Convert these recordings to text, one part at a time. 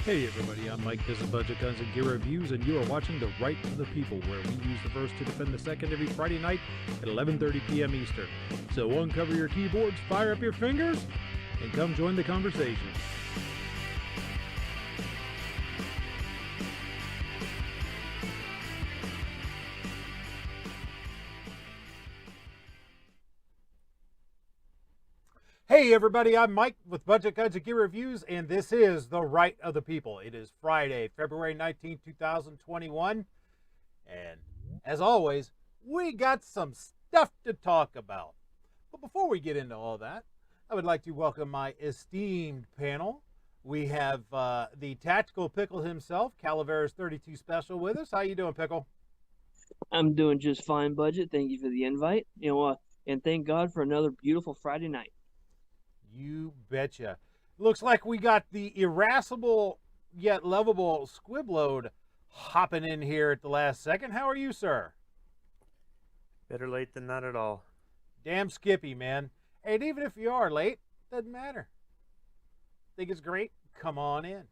Hey everybody, I'm Mike. This is Budget Guns and Gear Reviews, and you are watching The Right of the People, where we use the first to defend the second every Friday night at 11:30 p.m. Eastern. So uncover your keyboards, fire up your fingers, and come join the conversation. Hey everybody, I'm Mike with Budget Guns and Gear Reviews, and this is The Right of the People. It is Friday, February 19, 2021, and as always, we got some stuff to talk about. But before we get into all that, I would like to welcome my esteemed panel. We have the tactical Pickle himself, Calaveras 32 Special, with us. How you doing, Pickle? I'm doing just fine, Budget. Thank you for the invite. And thank God for another beautiful Friday night. You betcha. Looks like we got the irascible yet lovable Squibload hopping in here at the last second. How are you, sir? Better late than not at all. Damn Skippy, man. And even if you are late, doesn't matter. Think it's great? Come on in.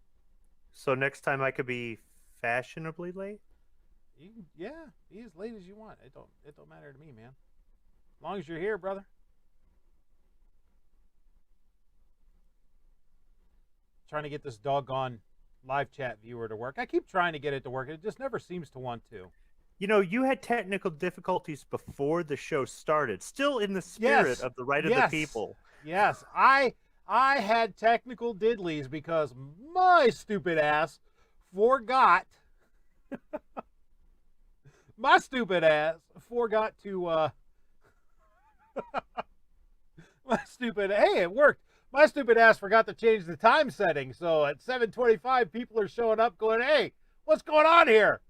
So next time I could be fashionably late? Yeah, be as late as you want. It don't matter to me, man. As long as you're here, brother. Trying to get this doggone live chat viewer to work. I keep trying to get it to work. It just never seems to want to. You know, you had technical difficulties before the show started. Still in the spirit of the right of the people. Yes, I had technical diddlies because my stupid ass forgot. My stupid ass forgot to. Hey, it worked. My stupid ass forgot to change the time setting, so at 7:25, people are showing up going, hey, what's going on here?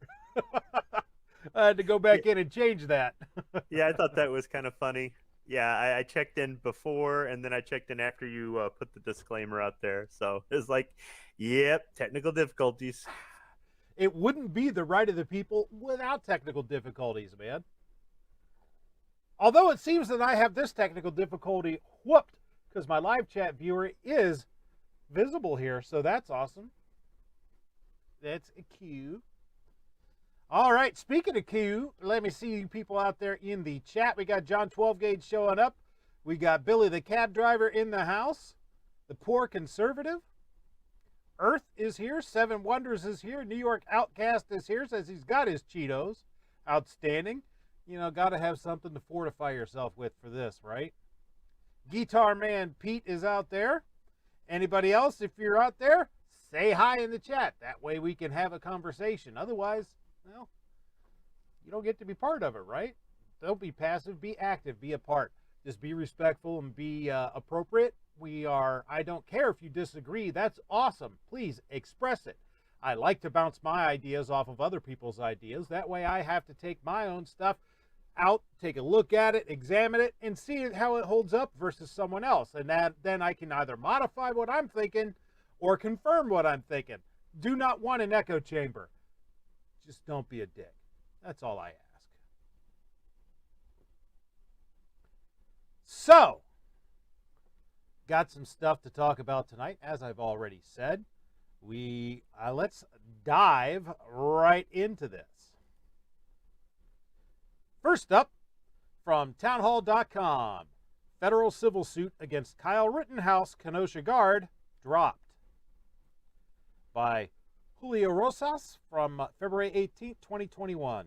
I had to go back in and change that. Yeah, I thought that was kind of funny. Yeah, I checked in before, and then I checked in after you put the disclaimer out there. So it was like, yep, technical difficulties. It wouldn't be the right of the people without technical difficulties, man. Although it seems that I have this technical difficulty whooped, because my live chat viewer is visible here, so that's awesome. That's a Q. All right, speaking of Q, let me see you people out there in the chat. We got John 12 Gauge showing up. We got Billy the cab driver in the house. The poor conservative. Earth is here. Seven Wonders is here. New York Outcast is here. Says he's got his Cheetos. Outstanding. You know, got to have something to fortify yourself with for this, right? Guitar Man Pete is out there. Anybody else, if you're out there, say hi in the chat. That way we can have a conversation. Otherwise, well, you don't get to be part of it, right? Don't be passive, be active, be a part. Just be respectful and be appropriate. I don't care if you disagree. That's awesome. Please express it. I like to bounce my ideas off of other people's ideas. That way I have to take my own stuff out, take a look at it, examine it, and see how it holds up versus someone else. And then I can either modify what I'm thinking or confirm what I'm thinking. Do not want an echo chamber. Just don't be a dick. That's all I ask. So, got some stuff to talk about tonight, as I've already said. Let's dive right into this. First up, from townhall.com, federal civil suit against Kyle Rittenhouse, Kenosha guard, dropped. By Julio Rosas from February 18, 2021.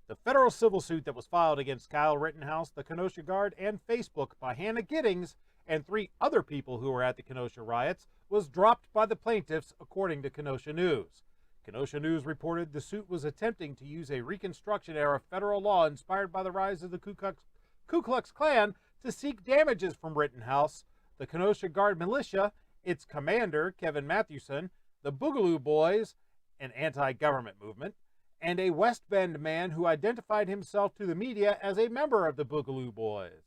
The federal civil suit that was filed against Kyle Rittenhouse, the Kenosha guard, and Facebook by Hannah Giddings and 3 other people who were at the Kenosha riots was dropped by the plaintiffs, according to Kenosha News. Kenosha News reported the suit was attempting to use a Reconstruction-era federal law inspired by the rise of the Ku Klux Klan to seek damages from Rittenhouse, the Kenosha Guard militia, its commander, Kevin Mathewson, the Boogaloo Boys, an anti-government movement, and a West Bend man who identified himself to the media as a member of the Boogaloo Boys.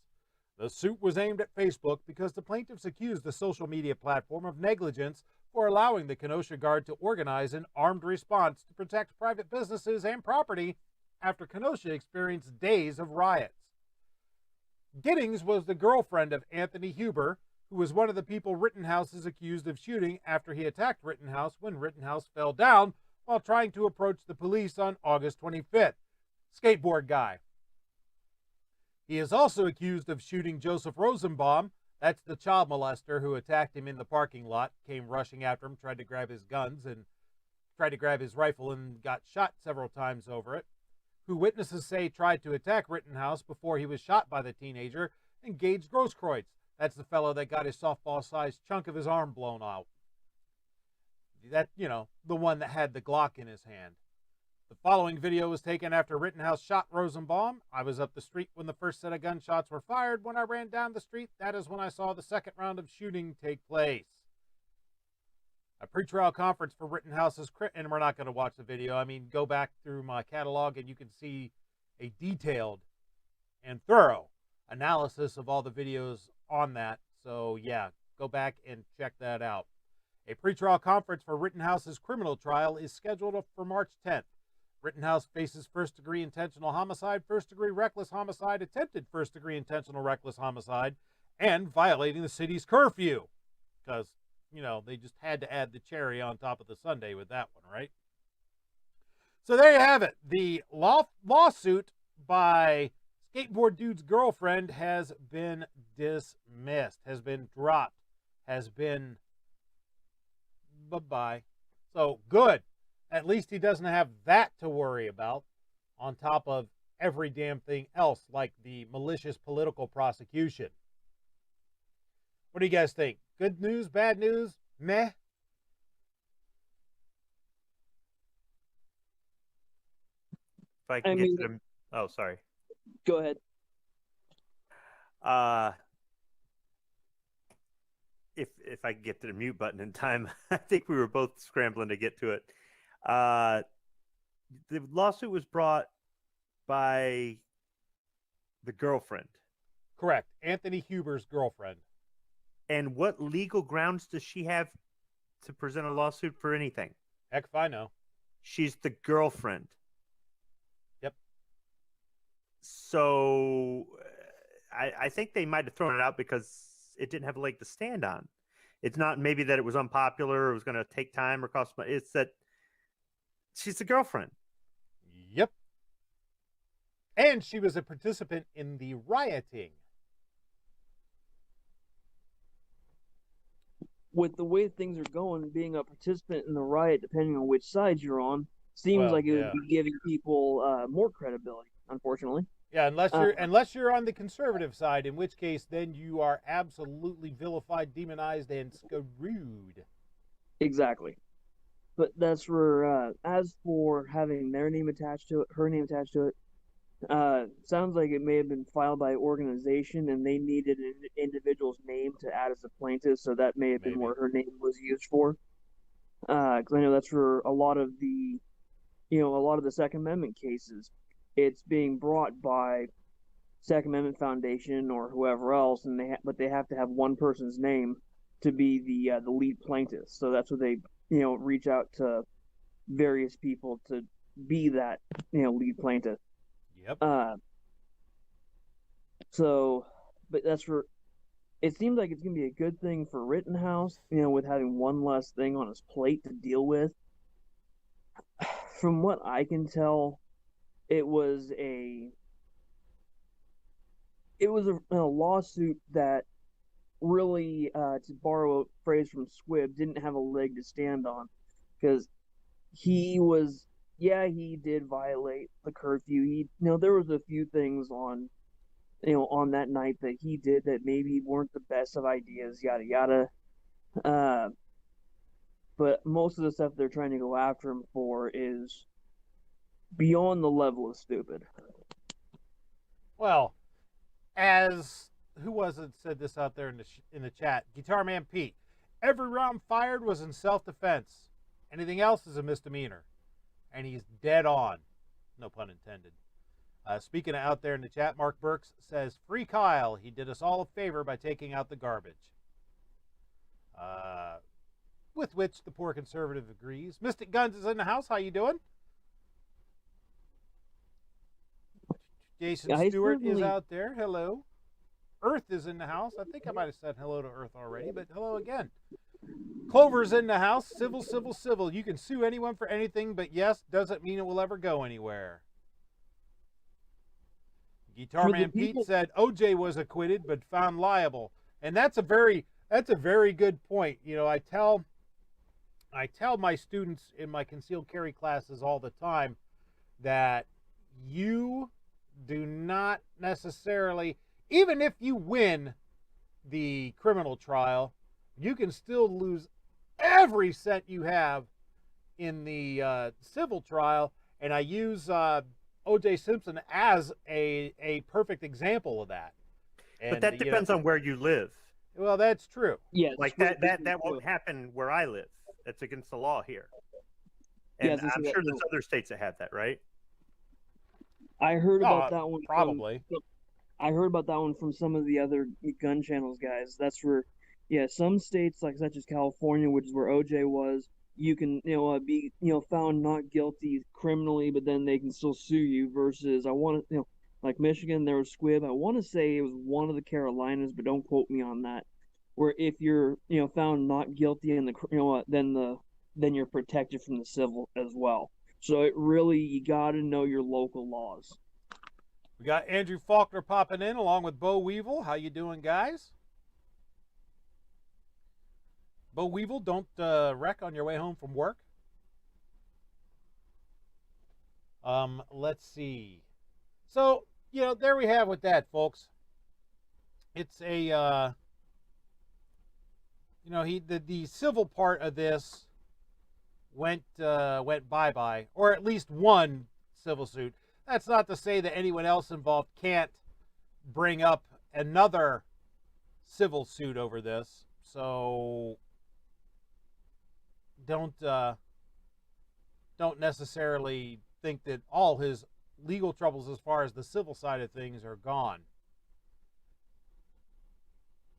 The suit was aimed at Facebook because the plaintiffs accused the social media platform of negligence for allowing the Kenosha Guard to organize an armed response to protect private businesses and property after Kenosha experienced days of riots. Giddings was the girlfriend of Anthony Huber, who was one of the people Rittenhouse is accused of shooting after he attacked Rittenhouse when Rittenhouse fell down while trying to approach the police on August 25th. Skateboard guy. He is also accused of shooting Joseph Rosenbaum. That's the child molester who attacked him in the parking lot, came rushing after him, tried to grab his guns and tried to grab his rifle and got shot several times over it, who witnesses say tried to attack Rittenhouse before he was shot by the teenager, and Gage Grosskreutz. That's the fellow that got his softball-sized chunk of his arm blown out. That, the one that had the Glock in his hand. The following video was taken after Rittenhouse shot Rosenbaum. I was up the street when the first set of gunshots were fired. When I ran down the street, that is when I saw the second round of shooting take place. A pretrial conference for Rittenhouse's, and we're not going to watch the video. I mean, go back through my catalog and you can see a detailed and thorough analysis of all the videos on that. So yeah, go back and check that out. A pretrial conference for Rittenhouse's criminal trial is scheduled for March 10th. Rittenhouse faces first-degree intentional homicide, first-degree reckless homicide, attempted first-degree intentional reckless homicide, and violating the city's curfew. Because, they just had to add the cherry on top of the sundae with that one, right? So there you have it. The lawsuit by Skateboard Dude's girlfriend has been dismissed, has been dropped, has been bye-bye. So good. At least he doesn't have that to worry about on top of every damn thing else, like the malicious political prosecution. What do you guys think? Good news, bad news, meh? If I can get to them. Oh, sorry. Go ahead. If I can get to the mute button in time, I think we were both scrambling to get to it. The lawsuit was brought by the girlfriend. Correct. Anthony Huber's girlfriend. And what legal grounds does she have to present a lawsuit for anything? Heck if I know. She's the girlfriend. Yep. So I think they might have thrown it out because it didn't have a leg to stand on. It's not maybe that it was unpopular or it was going to take time or cost money. It's that she's the girlfriend. Yep. And she was a participant in the rioting. With the way things are going, being a participant in the riot, depending on which side you're on, seems like it would be giving people more credibility, unfortunately. Yeah, unless you're on the conservative side, in which case then you are absolutely vilified, demonized, and screwed. Exactly. But that's where, as for having their name attached to it, her name attached to it, sounds like it may have been filed by organization and they needed an individual's name to add as a plaintiff, so that may have been where her name was used for. Because I know that's for a lot of the Second Amendment cases. It's being brought by Second Amendment Foundation or whoever else, and they have to have one person's name to be the lead plaintiff. So that's what they reach out to various people to be that lead plaintiff. Yep. But that's for. It seems like it's gonna be a good thing for Rittenhouse, with having one less thing on his plate to deal with. From what I can tell, it was a lawsuit that really, to borrow a phrase from Squibb, didn't have a leg to stand on, because he did violate the curfew. There was a few things on that night that he did that maybe weren't the best of ideas, yada yada. But most of the stuff they're trying to go after him for is beyond the level of stupid. Well, as who was it said this out there in the chat? Guitar Man Pete. Every round fired was in self-defense. Anything else is a misdemeanor. And he's dead on. No pun intended. Speaking of out there in the chat, Mark Burks says, "Free Kyle. He did us all a favor by taking out the garbage." With which the poor conservative agrees. Mystic Guns is in the house. How you doing? Jason Stewart is out there. Hello. Earth is in the house. I think I might have said hello to Earth already, but hello again. Clover's in the house. Civil, civil, civil. You can sue anyone for anything, but yes, doesn't mean it will ever go anywhere. Guitar Man Pete said OJ was acquitted but found liable, and that's a very good point. You know, I tell my students in my concealed carry classes all the time that you do not necessarily, even if you win the criminal trial, you can still lose every cent you have in the civil trial. And I use O.J. Simpson as a perfect example of that. And, but that depends on where you live. Well, that's true. Yes, like that won't happen where I live. That's against the law here. And yes, I'm sure there's other states that have that, right? I heard about that one. Probably. I heard about that one from some of the other gun channels guys. That's where, yeah, some states like such as California, which is where OJ was, you can be found not guilty criminally, but then they can still sue you. Versus I want to like Michigan, there was Squibb. I want to say it was one of the Carolinas, but don't quote me on that. Where if you're found not guilty in the then you're protected from the civil as well. So it really, you got to know your local laws. We got Andrew Faulkner popping in along with Bo Weevil. How you doing, guys? Bo Weevil, don't wreck on your way home from work. Let's see. So, there we have with that, folks. It's a, the civil part of this went bye-bye, or at least one civil suit. That's not to say that anyone else involved can't bring up another civil suit over this. So don't necessarily think that all his legal troubles as far as the civil side of things are gone.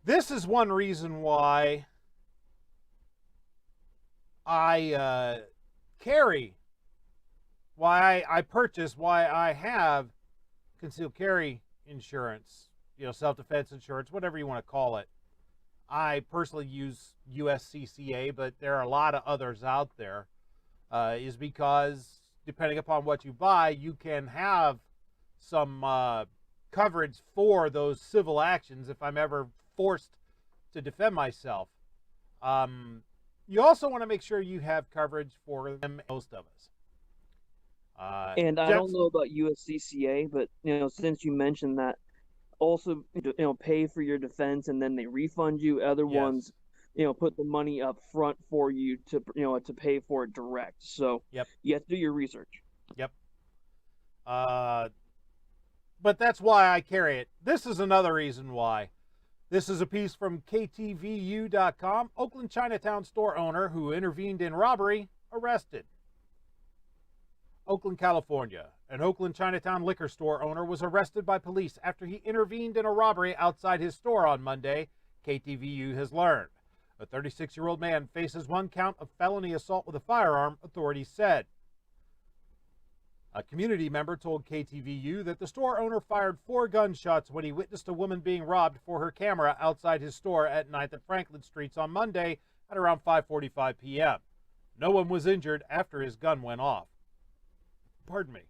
This is one reason why I carry, why I purchase, why I have concealed carry insurance, self-defense insurance, whatever you want to call it. I personally use USCCA, but there are a lot of others out there, is because depending upon what you buy, you can have some coverage for those civil actions if I'm ever forced to defend myself. You also want to make sure you have coverage for them, most of us. And I don't know about USCCA, but since you mentioned that, also pay for your defense and then they refund you. Other ones, put the money up front for you to to pay for it direct. So you have to do your research. Yep. But that's why I carry it. This is another reason why. This is a piece from KTVU.com. Oakland Chinatown store owner who intervened in robbery arrested. Oakland, California. An Oakland Chinatown liquor store owner was arrested by police after he intervened in a robbery outside his store on Monday, KTVU has learned. A 36-year-old man faces one count of felony assault with a firearm, authorities said. A community member told KTVU that the store owner fired 4 gunshots when he witnessed a woman being robbed for her camera outside his store at 9th and Franklin Streets on Monday at around 5:45 p.m. No one was injured after his gun went off. Pardon me.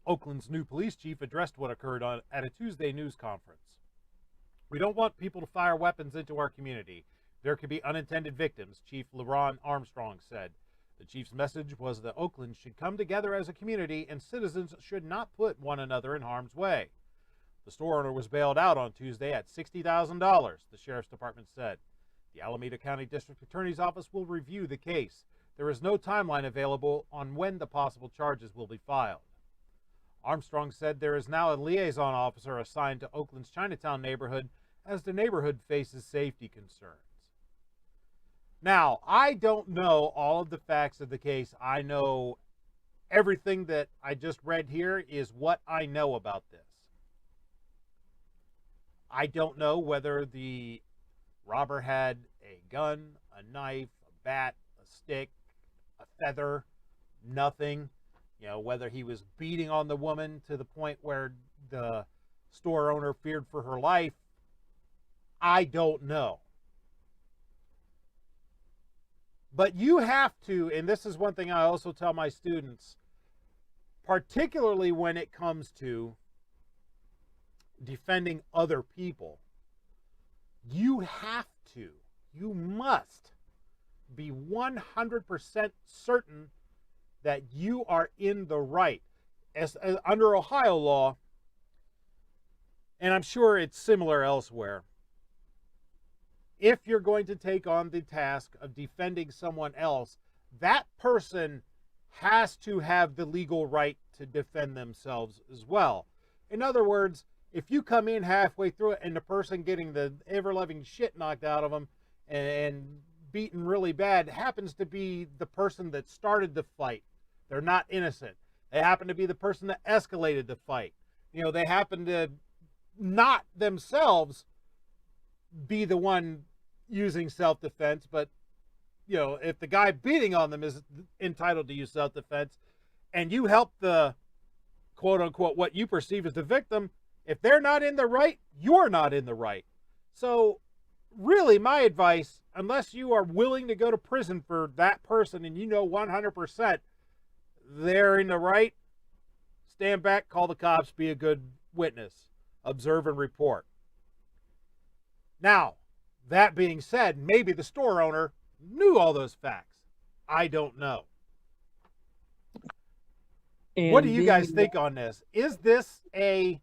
Oakland's new police chief addressed what occurred at a Tuesday news conference. We don't want people to fire weapons into our community. There could be unintended victims, Chief LeBron Armstrong said. The chief's message was that Oakland should come together as a community and citizens should not put one another in harm's way. The store owner was bailed out on Tuesday at $60,000, the sheriff's department said. The Alameda County District Attorney's Office will review the case. There is no timeline available on when the possible charges will be filed. Armstrong said there is now a liaison officer assigned to Oakland's Chinatown neighborhood as the neighborhood faces safety concerns. Now, I don't know all of the facts of the case. I know everything that I just read here is what I know about this. I don't know whether the robber had a gun, a knife, a bat, a stick, a feather, nothing. Whether he was beating on the woman to the point where the store owner feared for her life, I don't know. But you have to, and this is one thing I also tell my students, particularly when it comes to defending other people, you must be 100% certain that you are in the right. As under Ohio law, and I'm sure it's similar elsewhere, if you're going to take on the task of defending someone else, that person has to have the legal right to defend themselves as well. In other words, if you come in halfway through it and the person getting the ever-loving shit knocked out of them and beaten really bad happens to be the person that started the fight, they're not innocent. They happen to be the person that escalated the fight. You know, they happen to not themselves be the one using self-defense, but, you know, if the guy beating on them is entitled to use self-defense and you help the quote-unquote what you perceive as the victim, if they're not in the right, you're not in the right. So really my advice, unless you are willing to go to prison for that person and you know 100% they're in the right, stand back, call the cops, be a good witness, observe and report. Now, that being said, maybe the store owner knew all those facts. I don't know. And what do you guys think on this? Is this a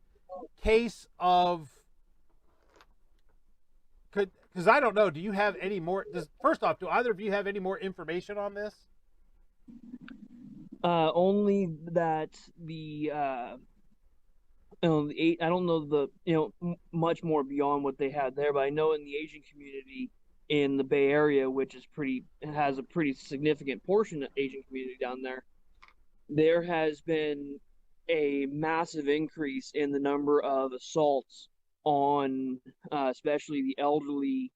case of, because I don't know, do you have any more, first off, do either of you have any more information on this? Only that I don't know much more beyond what they had there, but I know in the Asian community in the Bay Area, which is has a pretty significant portion of Asian community down there, there has been a massive increase in the number of assaults on especially the elderly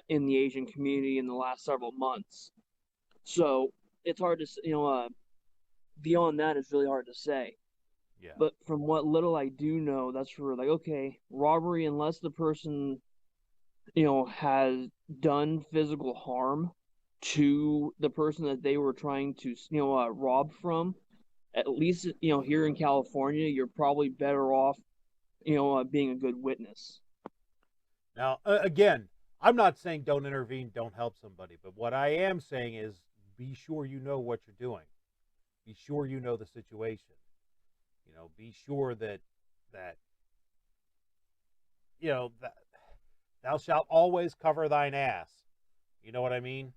in the Asian community in the last several months. So it's hard to, beyond that, it's really hard to say. Yeah. But from what little I do know, that's for like, okay, robbery, unless the person, has done physical harm to the person that they were trying to, rob from, at least, here in California, you're probably better off, being a good witness. Now, again, I'm not saying don't intervene, don't help somebody, but what I am saying is be sure you know what you're doing. Be sure you know the situation. Be sure that thou shalt always cover thine ass. You know what I mean?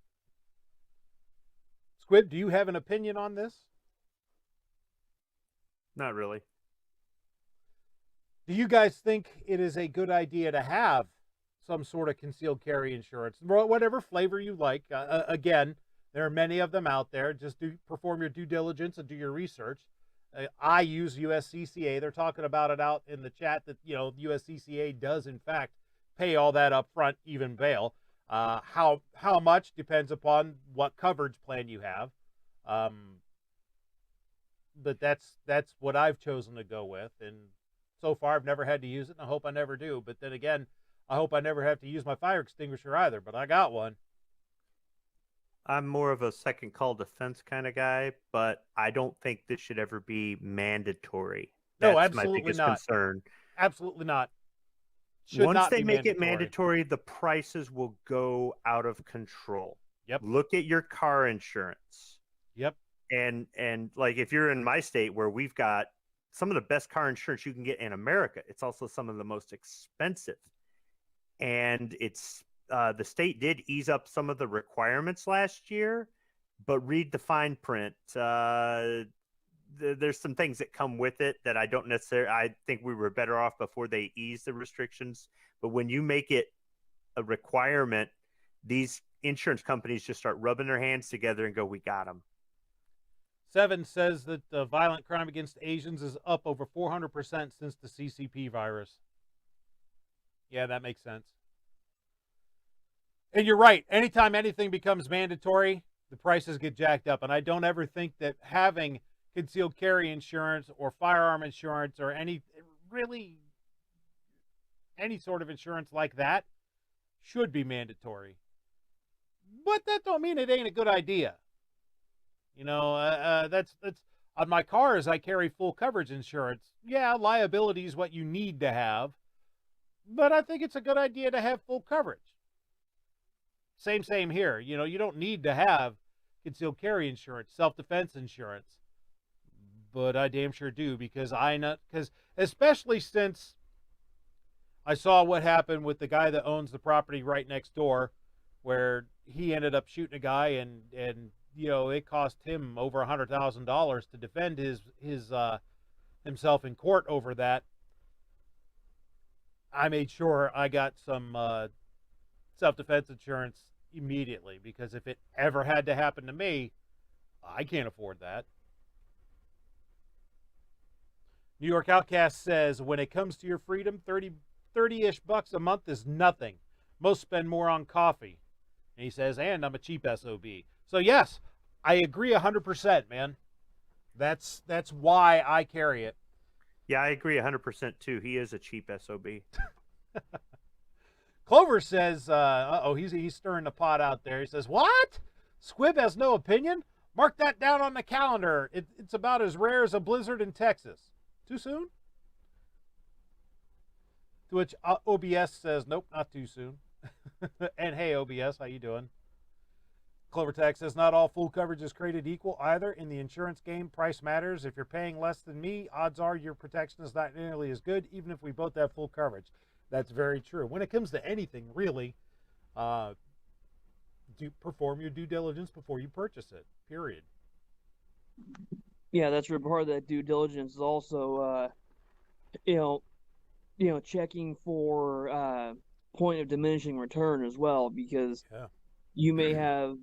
Squid, do you have an opinion on this? Not really. Do you guys think it is a good idea to have some sort of concealed carry insurance, whatever flavor you like? Again, there are many of them out there. Just perform your due diligence and do your research. I use USCCA. They're talking about it out in the chat that, USCCA does, in fact, pay all that up front, even bail. How much depends upon what coverage plan you have. But that's what I've chosen to go with. And so far, I've never had to use it, and I hope I never do. But then again, I hope I never have to use my fire extinguisher either, but I got one. I'm more of a second call defense kind of guy, but I don't think this should ever be mandatory. That's no, absolutely my biggest not. concern. Absolutely not. Once they make it mandatory, the prices will go out of control. Yep. Look at your car insurance. Yep. And like if you're in my state where we've got some of the best car insurance you can get in America, it's also some of the most expensive. And it's the state did ease up some of the requirements last year, but read the fine print. There's some things that come with it that I don't necessarily. I think we were better off before they eased the restrictions. But when you make it a requirement, these insurance companies just start rubbing their hands together and go, "We got them." 7 says that violent crime against Asians is up over 400% since the CCP virus. Yeah, that makes sense. And you're right. Anytime anything becomes mandatory, the prices get jacked up. And I don't ever think that having concealed carry insurance or firearm insurance or any really any sort of insurance like that should be mandatory. But that don't mean it ain't a good idea. You know, that's on my cars. I carry full coverage insurance. Yeah, liability is what you need to have, but I think it's a good idea to have full coverage. Same here. You know, you don't need to have concealed carry insurance, self-defense insurance, but I damn sure do, because especially since I saw what happened with the guy that owns the property right next door, where he ended up shooting a guy, and you know, it cost him over $100,000 to defend his himself in court over that. I made sure I got some self-defense insurance immediately, because if it ever had to happen to me, I can't afford that. New York Outcast says, when it comes to your freedom, 30-ish bucks a month is nothing. Most spend more on coffee. And he says, and I'm a cheap SOB. So yes, I agree 100%, man. That's why I carry it. Yeah, I agree 100% too. He is a cheap SOB. Clover says, he's stirring the pot out there. He says, what? Squib has no opinion? Mark that down on the calendar. It's about as rare as a blizzard in Texas. Too soon? To which OBS says, nope, not too soon. And hey, OBS, how you doing? Clover Tech says, not all full coverage is created equal either. In the insurance game, price matters. If you're paying less than me, odds are your protection is not nearly as good, even if we both have full coverage. That's very true. When it comes to anything, really, perform your due diligence before you purchase it, period. Yeah, that's where part of that due diligence is also, checking for point of diminishing return as well, because you may have,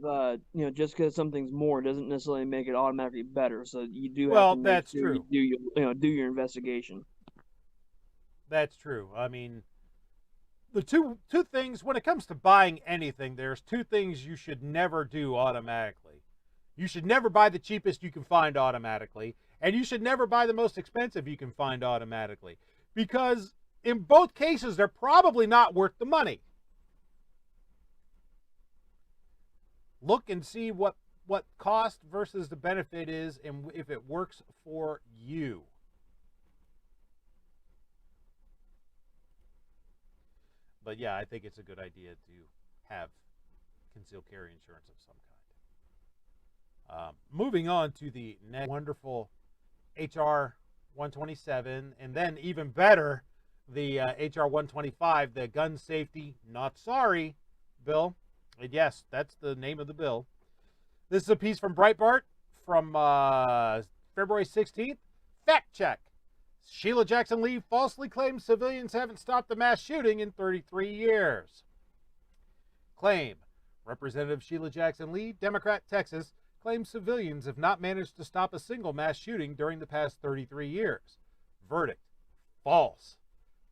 just because something's more doesn't necessarily make it automatically better. So you do have to make sure true. you do your investigation. That's true. I mean, the two things when it comes to buying anything, there's two things you should never do automatically. You should never buy the cheapest you can find automatically, and you should never buy the most expensive you can find automatically, because in both cases, they're probably not worth the money. Look and see what cost versus the benefit is, and if it works for you. But yeah, I think it's a good idea to have concealed carry insurance of some kind. Moving on to the next wonderful HR 127, and then even better, the HR 125, the Gun Safety Not Sorry bill. And yes, that's the name of the bill. This is a piece from Breitbart from February 16th. Fact check. Sheila Jackson Lee falsely claims civilians haven't stopped the mass shooting in 33 years. Claim. Representative Sheila Jackson Lee, Democrat, Texas, claims civilians have not managed to stop a single mass shooting during the past 33 years. Verdict. False.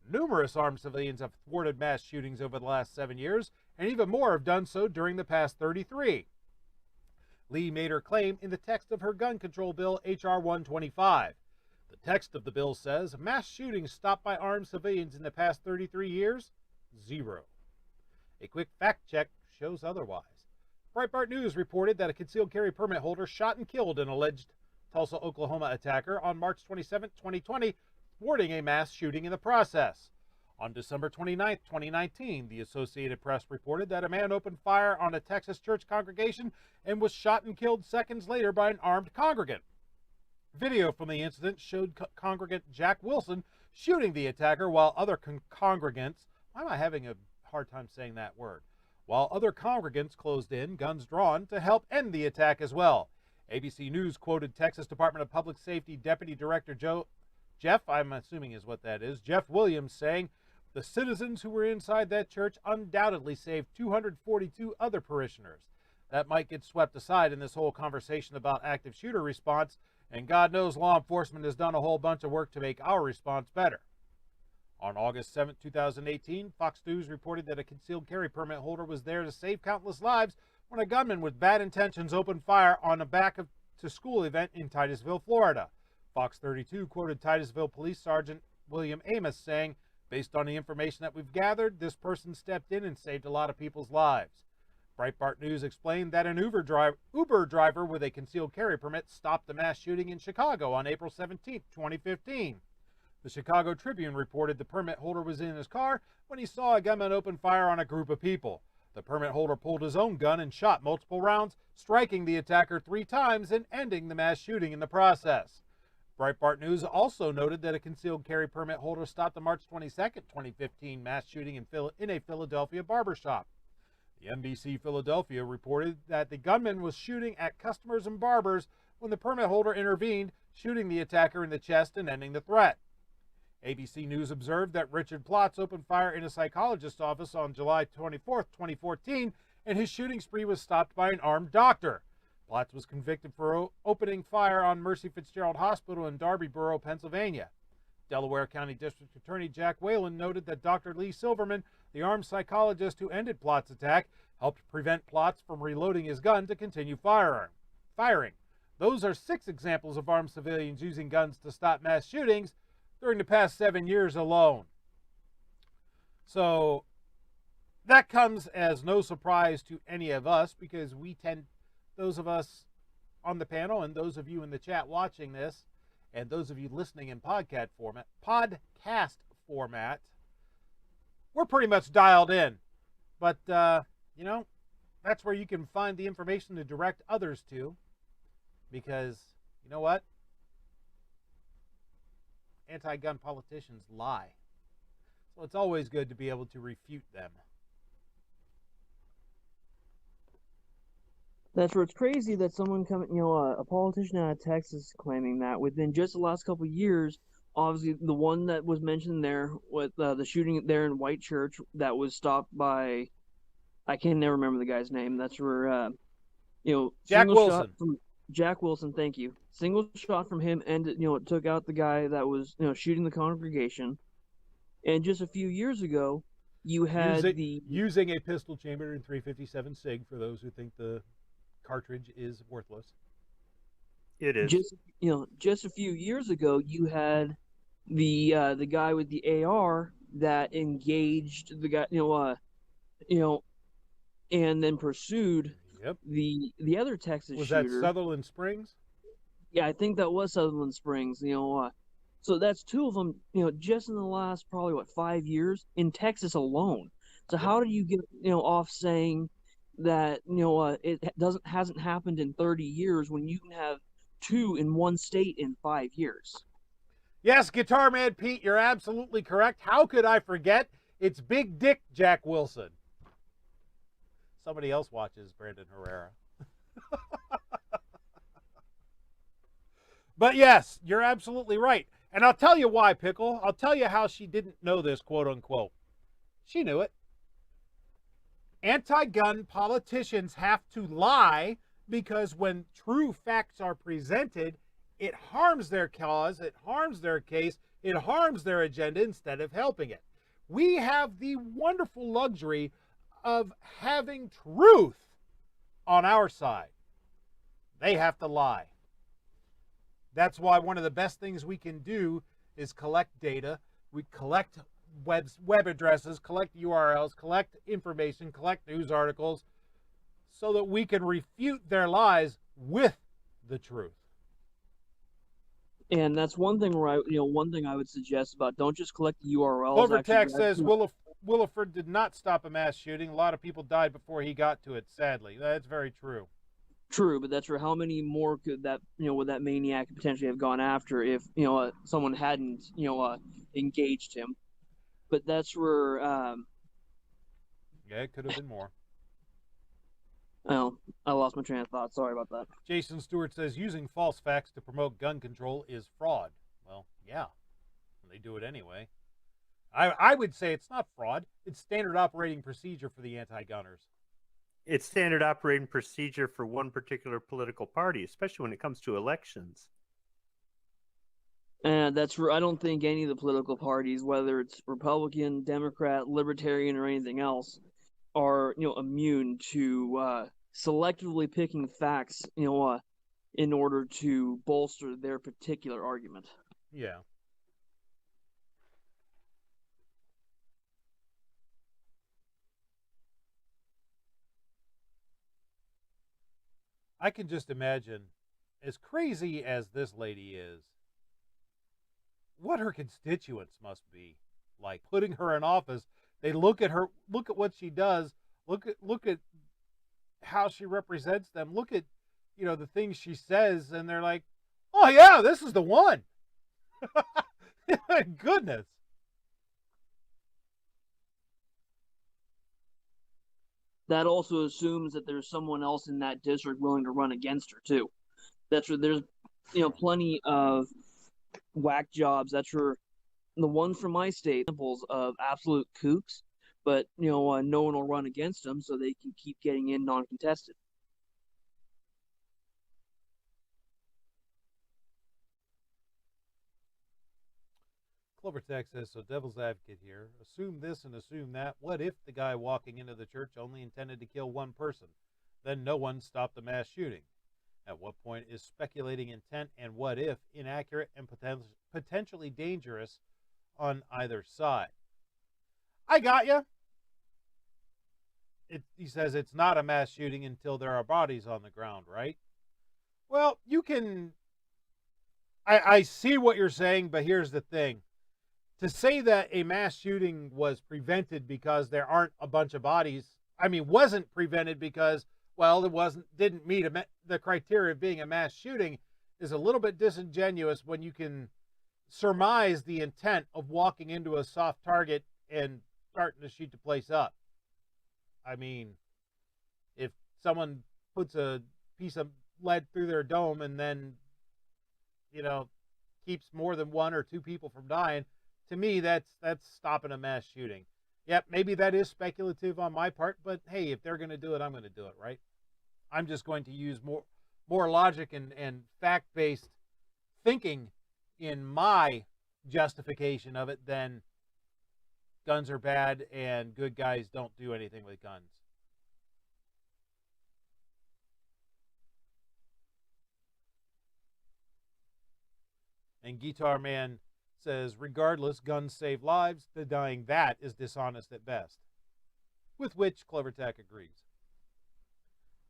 Numerous armed civilians have thwarted mass shootings over the last 7 years, and even more have done so during the past 33. Lee made her claim in the text of her gun control bill, H.R. 125. The text of the bill says, mass shootings stopped by armed civilians in the past 33 years? 0. A quick fact check shows otherwise. Breitbart News reported that a concealed carry permit holder shot and killed an alleged Tulsa, Oklahoma attacker on March 27, 2020, thwarting a mass shooting in the process. On December 29, 2019, the Associated Press reported that a man opened fire on a Texas church congregation and was shot and killed seconds later by an armed congregant. Video from the incident showed congregant Jack Wilson shooting the attacker while other congregants, why am I having a hard time saying that word? While other congregants closed in, guns drawn, to help end the attack as well. ABC News quoted Texas Department of Public Safety Deputy Director Jeff, I'm assuming is what that is, Jeff Williams, saying, the citizens who were inside that church undoubtedly saved 242 other parishioners. That might get swept aside in this whole conversation about active shooter response, and God knows law enforcement has done a whole bunch of work to make our response better. On August 7, 2018, Fox News reported that a concealed carry permit holder was there to save countless lives when a gunman with bad intentions opened fire on a back-to-school event in Titusville, Florida. Fox 32 quoted Titusville Police Sergeant William Amos saying, Based on the information that we've gathered, this person stepped in and saved a lot of people's lives. Breitbart News explained that an Uber driver with a concealed carry permit stopped the mass shooting in Chicago on April 17, 2015. The Chicago Tribune reported the permit holder was in his car when he saw a gunman open fire on a group of people. The permit holder pulled his own gun and shot multiple rounds, striking the attacker 3 times and ending the mass shooting in the process. Breitbart News also noted that a concealed carry permit holder stopped the March 22, 2015 mass shooting in a Philadelphia barbershop. The NBC Philadelphia reported that the gunman was shooting at customers and barbers when the permit holder intervened, shooting the attacker in the chest and ending the threat. ABC News observed that Richard Plotz opened fire in a psychologist's office on July 24, 2014, and his shooting spree was stopped by an armed doctor. Plotz was convicted for opening fire on Mercy Fitzgerald Hospital in Darby Borough, Pennsylvania. Delaware County District Attorney Jack Whalen noted that Dr. Lee Silverman, the armed psychologist who ended Plotz's attack, helped prevent Plotz from reloading his gun to continue firing. Those are 6 examples of armed civilians using guns to stop mass shootings during the past 7 years alone. So that comes as no surprise to any of us, because those of us on the panel and those of you in the chat watching this and those of you listening in podcast format, we're pretty much dialed in. But, that's where you can find the information to direct others to, because, you know what? Anti-gun politicians lie. So it's always good to be able to refute them. That's where it's crazy that someone coming, a politician out of Texas claiming that within just the last couple of years, obviously the one that was mentioned there with the shooting there in Whitechurch that was stopped by, I can never remember the guy's name. That's where, Jack Wilson. Jack Wilson, thank you. Single shot from him, and it took out the guy that was shooting the congregation. And just a few years ago, you had using a pistol chambered in .357 SIG for those who think the cartridge is worthless. It is. Just a few years ago, you had the guy with the AR that engaged the guy, and then pursued the other Texas shooter. Was that Sutherland Springs? Yeah, I think that was Sutherland Springs. So that's 2 of them. Just in the last probably 5 years in Texas alone. So how do you get off saying that it hasn't happened in 30 years when you can have 2 in one state in 5 years? Yes, Guitar Man Pete, you're absolutely correct. How could I forget? It's Big Dick Jack Wilson. Somebody else watches Brandon Herrera. But yes, you're absolutely right. And I'll tell you why, Pickle. I'll tell you how she didn't know this, quote unquote. She knew it. Anti-gun politicians have to lie because when true facts are presented, it harms their cause, it harms their case, it harms their agenda instead of helping it. We have the wonderful luxury of having truth on our side. They have to lie. That's why one of the best things we can do is collect data. We collect web addresses, collect URLs, collect information, collect news articles, so that we can refute their lies with the truth. And that's one thing where one thing I would suggest about don't just collect the URLs. Overtext says Williford did not stop a mass shooting. A lot of people died before he got to it, sadly. That's very true. True, but that's for how many more could that would that maniac potentially have gone after if someone hadn't engaged him. But that's where yeah, it could have been more. Oh, I lost my train of thought. Sorry about that. Jason Stewart says using false facts to promote gun control is fraud. Well, yeah, they do it anyway. I would say it's not fraud. It's standard operating procedure for the anti-gunners. It's standard operating procedure for one particular political party, especially when it comes to elections. And that's where I don't think any of the political parties, whether it's Republican, Democrat, Libertarian, or anything else, are immune to selectively picking facts in order to bolster their particular argument. Yeah. I can just imagine, as crazy as this lady is, what her constituents must be like. Putting her in office, they look at her, look at what she does, look at how she represents them, look at, the things she says, and they're like, oh yeah, this is the one. My goodness. That also assumes that there's someone else in that district willing to run against her too. That's where there's, plenty of whack jobs. That's where the ones from my state, examples of absolute kooks, but no one will run against them, so they can keep getting in non-contested. Clover Tech says, so devil's advocate here. Assume this and assume that. What if the guy walking into the church only intended to kill one person? Then no one stopped the mass shooting. At what point is speculating intent and what if inaccurate and potentially dangerous on either side? I got you. He says it's not a mass shooting until there are bodies on the ground, right? Well, you can... I see what you're saying, but here's the thing. To say that a mass shooting was prevented because there aren't a bunch of bodies, wasn't prevented because, well, didn't meet the criteria of being a mass shooting, is a little bit disingenuous when you can surmise the intent of walking into a soft target and starting to shoot the place up. If someone puts a piece of lead through their dome and then, keeps more than one or two people from dying, to me, that's stopping a mass shooting. Yep, maybe that is speculative on my part, but hey, if they're going to do it, I'm going to do it, right? I'm just going to use more logic and fact-based thinking in my justification of it than guns are bad and good guys don't do anything with guns. And Guitar Man says, regardless, guns save lives. Denying that is dishonest at best. With which Clover Tech agrees.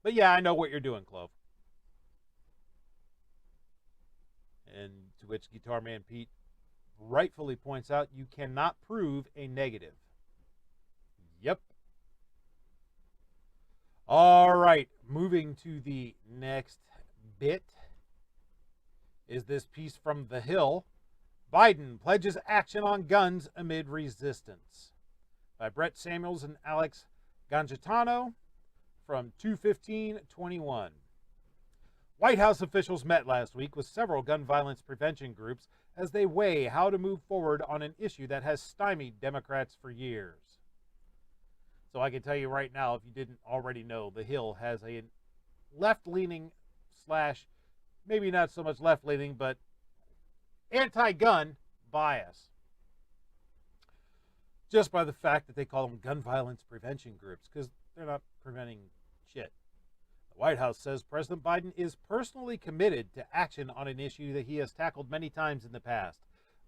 But yeah, I know what you're doing, Clove. And to which Guitar Man Pete rightfully points out, you cannot prove a negative. Yep. All right, moving to the next bit is this piece from The Hill. Biden pledges action on guns amid resistance, by Brett Samuels and Alex Gangitano from 2/15/21. White House officials met last week with several gun violence prevention groups as they weigh how to move forward on an issue that has stymied Democrats for years. So I can tell you right now, if you didn't already know, The Hill has a left-leaning / maybe not so much left-leaning, but anti-gun bias. Just by the fact that they call them gun violence prevention groups, because they're not preventing shit. The White House says President Biden is personally committed to action on an issue that he has tackled many times in the past.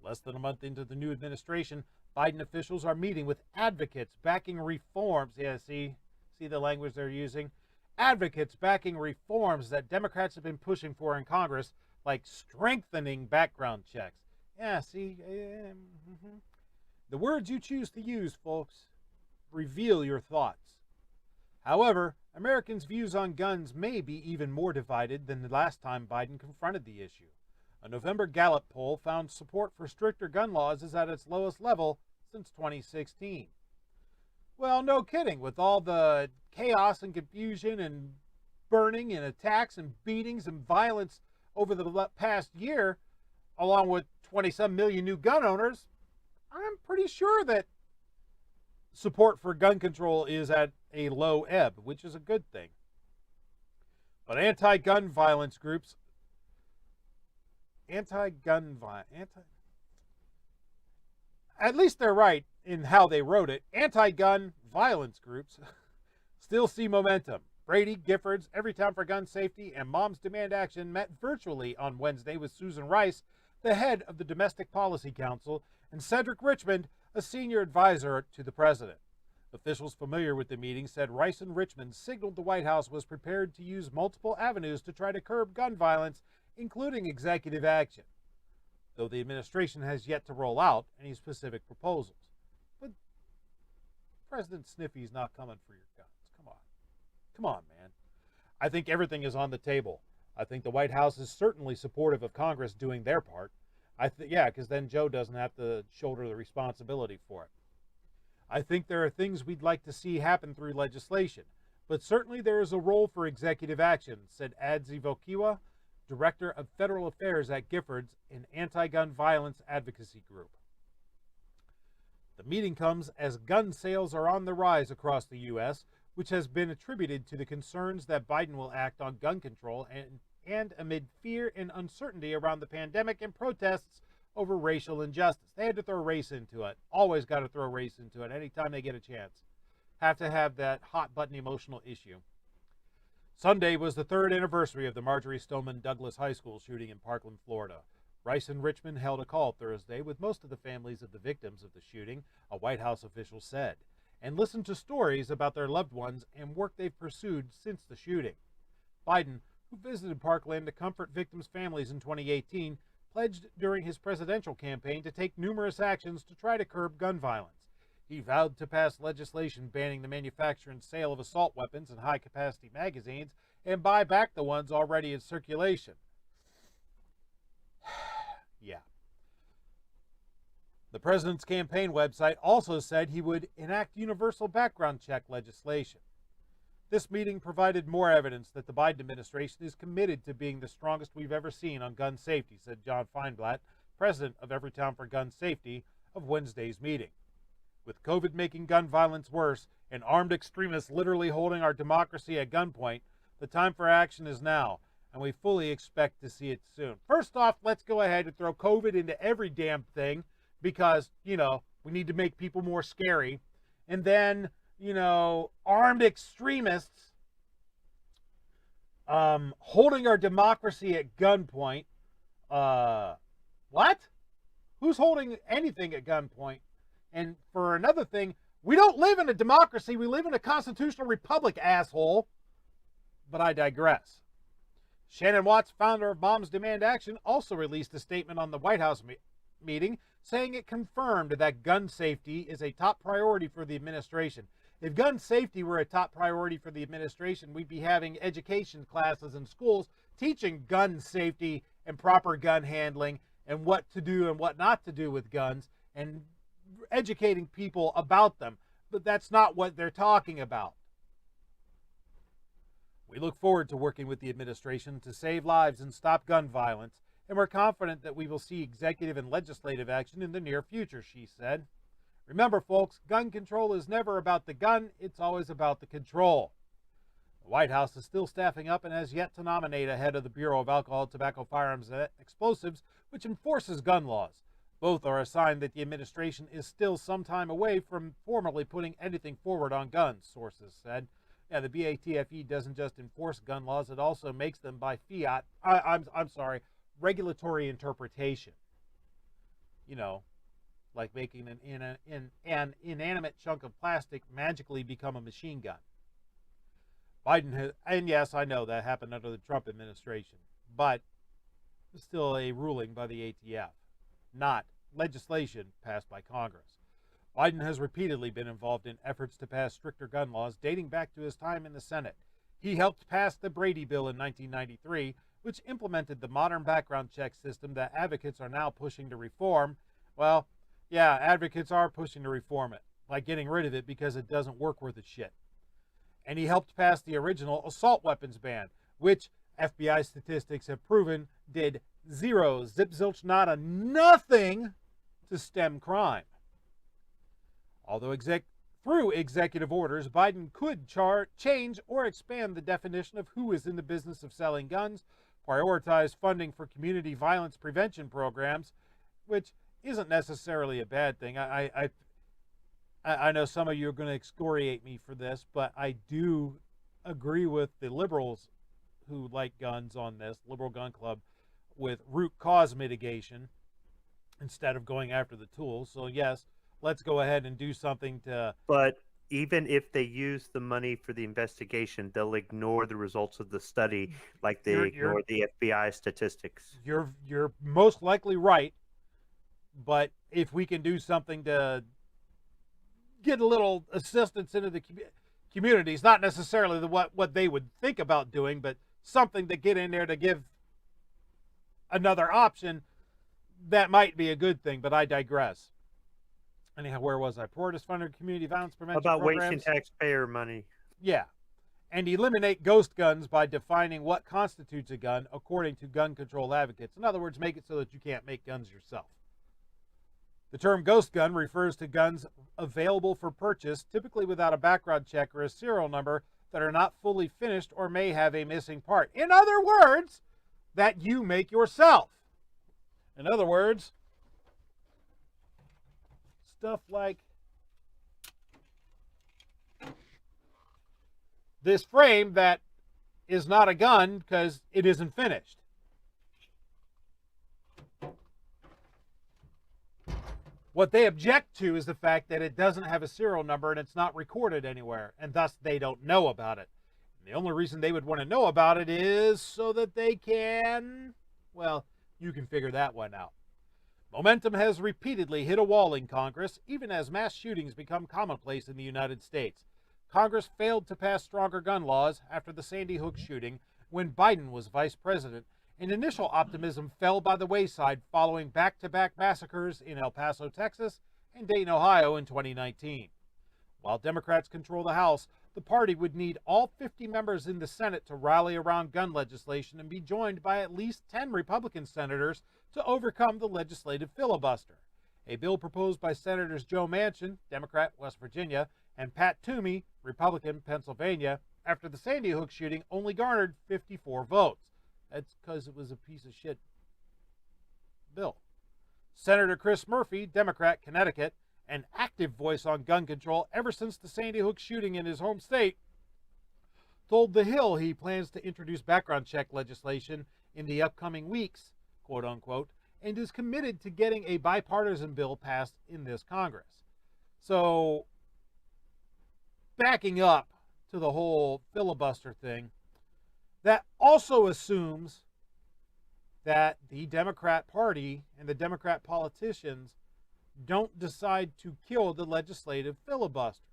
Less than a month into the new administration, Biden officials are meeting with advocates backing reforms. Yeah, see the language they're using? Advocates backing reforms that Democrats have been pushing for in Congress, like strengthening background checks. Yeah, see? The words you choose to use, folks, reveal your thoughts. However, Americans' views on guns may be even more divided than the last time Biden confronted the issue. A November Gallup poll found support for stricter gun laws is at its lowest level since 2016. Well, no kidding. With all the chaos and confusion and burning and attacks and beatings and violence over the past year, along with 20-some million new gun owners, I'm pretty sure that support for gun control is at a low ebb, which is a good thing. But anti-gun violence groups, at least they're right in how they wrote it, anti-gun violence groups still see momentum. Brady, Giffords, Everytown for Gun Safety, and Moms Demand Action met virtually on Wednesday with Susan Rice, the head of the Domestic Policy Council, and Cedric Richmond, a senior advisor to the president. Officials familiar with the meeting said Rice and Richmond signaled the White House was prepared to use multiple avenues to try to curb gun violence, including executive action, though the administration has yet to roll out any specific proposals. But President Sniffy's not coming for your guns. Come on. Come on, man. I think everything is on the table. I think the White House is certainly supportive of Congress doing their part. Because then Joe doesn't have to shoulder the responsibility for it. I think there are things we'd like to see happen through legislation, but certainly there is a role for executive action, said Adzi Vokiwa, Director of Federal Affairs at Giffords, an anti-gun violence advocacy group. The meeting comes as gun sales are on the rise across the U.S., which has been attributed to the concerns that Biden will act on gun control and amid fear and uncertainty around the pandemic and protests over racial injustice. They had to throw race into it. Always got to throw race into it anytime they get a chance. Have to have that hot button emotional issue. Sunday was the 3rd anniversary of the Marjorie Stoneman Douglas High School shooting in Parkland, Florida. Rice and Richmond held a call Thursday with most of the families of the victims of the shooting, a White House official said, and listened to stories about their loved ones and work they've pursued since the shooting. Biden, who visited Parkland to comfort victims' families in 2018, pledged during his presidential campaign to take numerous actions to try to curb gun violence. He vowed to pass legislation banning the manufacture and sale of assault weapons and high-capacity magazines and buy back the ones already in circulation. Yeah. The president's campaign website also said he would enact universal background check legislation. This meeting provided more evidence that the Biden administration is committed to being the strongest we've ever seen on gun safety, said John Feinblatt, president of Everytown for Gun Safety, of Wednesday's meeting. With COVID making gun violence worse and armed extremists literally holding our democracy at gunpoint, the time for action is now, and we fully expect to see it soon. First off, let's go ahead and throw COVID into every damn thing because, we need to make people more scary. And then, armed extremists holding our democracy at gunpoint. What? Who's holding anything at gunpoint? And for another thing, we don't live in a democracy. We live in a constitutional republic, asshole. But I digress. Shannon Watts, founder of Moms Demand Action, also released a statement on the White House meeting saying it confirmed that gun safety is a top priority for the administration. If gun safety were a top priority for the administration, we'd be having education classes in schools teaching gun safety and proper gun handling and what to do and what not to do with guns and educating people about them. But that's not what they're talking about. We look forward to working with the administration to save lives and stop gun violence, and we're confident that we will see executive and legislative action in the near future, she said. Remember, folks, gun control is never about the gun, it's always about the control. The White House is still staffing up and has yet to nominate a head of the Bureau of Alcohol, Tobacco, Firearms, and Explosives, which enforces gun laws. Both are a sign that the administration is still some time away from formally putting anything forward on guns, sources said. Yeah, the BATFE doesn't just enforce gun laws, it also makes them by fiat, regulatory interpretation. Like making an inanimate chunk of plastic magically become a machine gun. Biden has, and yes, I know that happened under the Trump administration, but it's still a ruling by the ATF, not legislation passed by Congress. Biden has repeatedly been involved in efforts to pass stricter gun laws dating back to his time in the Senate. He helped pass the Brady Bill in 1993, which implemented the modern background check system that advocates are now pushing to reform. Well, yeah, advocates are pushing to reform it, like getting rid of it because it doesn't work worth a shit. And he helped pass the original assault weapons ban, which FBI statistics have proven did zero, zip zilch nada, nothing to stem crime. Although through executive orders, Biden could change or expand the definition of who is in the business of selling guns, prioritize funding for community violence prevention programs, which isn't necessarily a bad thing. I know some of you are going to excoriate me for this, but I do agree with the liberals who like guns on this, Liberal Gun Club, with root cause mitigation instead of going after the tools. So yes, let's go ahead and do something to... But even if they use the money for the investigation, they'll ignore the results of the study, like they ignore the FBI statistics. You're most likely right, but if we can do something to get a little assistance into the communities, not necessarily what they would think about doing, but something to get in there to give another option, that might be a good thing. But I digress. Anyhow, where was I? Poorest funded community violence prevention About programs. wasting taxpayer money. Yeah. And eliminate ghost guns by defining what constitutes a gun according to gun control advocates. In other words, make it so that you can't make guns yourself. The term ghost gun refers to guns available for purchase, typically without a background check or a serial number, that are not fully finished or may have a missing part. In other words, that you make yourself. In other words, stuff like this frame that is not a gun because it isn't finished. What they object to is the fact that it doesn't have a serial number and it's not recorded anywhere, and thus they don't know about it. And the only reason they would want to know about it is so that they can, well, you can figure that one out. Momentum has repeatedly hit a wall in Congress, even as mass shootings become commonplace in the United States. Congress failed to pass stronger gun laws after the Sandy Hook shooting when Biden was vice president, and initial optimism fell by the wayside following back-to-back massacres in El Paso, Texas, and Dayton, Ohio in 2019. While Democrats control the House, the party would need all 50 members in the Senate to rally around gun legislation and be joined by at least 10 Republican senators to overcome the legislative filibuster. A bill proposed by Senators Joe Manchin, Democrat, West Virginia, and Pat Toomey, Republican, Pennsylvania, after the Sandy Hook shooting only garnered 54 votes. That's because it was a piece of shit bill. Senator Chris Murphy, Democrat, Connecticut, an active voice on gun control ever since the Sandy Hook shooting in his home state, told The Hill he plans to introduce background check legislation in the upcoming weeks, quote unquote, and is committed to getting a bipartisan bill passed in this Congress. So, backing up to the whole filibuster thing, that also assumes that the Democrat Party and the Democrat politicians don't decide to kill the legislative filibuster.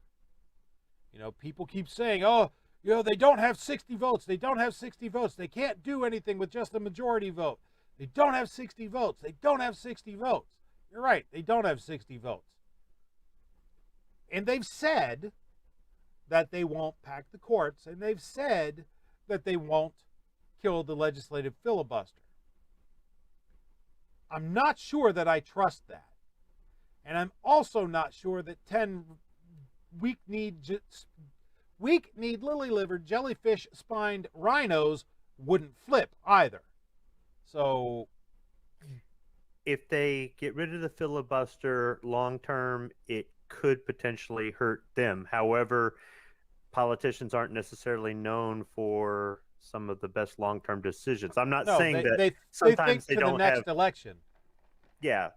You know, people keep saying, oh, you know, they don't have 60 votes. They don't have 60 votes. They can't do anything with just a majority vote. They don't have 60 votes. They don't have 60 votes. You're right. They don't have 60 votes. And they've said that they won't pack the courts, and they've said that they won't kill the legislative filibuster. I'm not sure that I trust that. And I'm also not sure that 10 weak-kneed, lily-livered, jellyfish-spined rhinos wouldn't flip either. So, if they get rid of the filibuster long-term, it could potentially hurt them. However, politicians aren't necessarily known for some of the best long-term decisions. I'm not saying that sometimes they think for don't the next have election. Yeah.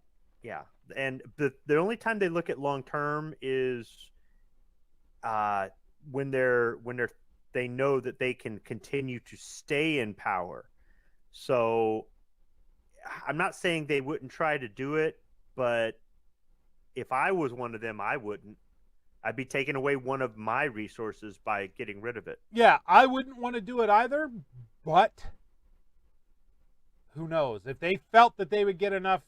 And the only time they look at long-term is when they know that they can continue to stay in power. So I'm not saying they wouldn't try to do it, but if I was one of them, I wouldn't. I'd be taking away one of my resources by getting rid of it. Yeah, I wouldn't want to do it either, but who knows? If they felt that they would get enough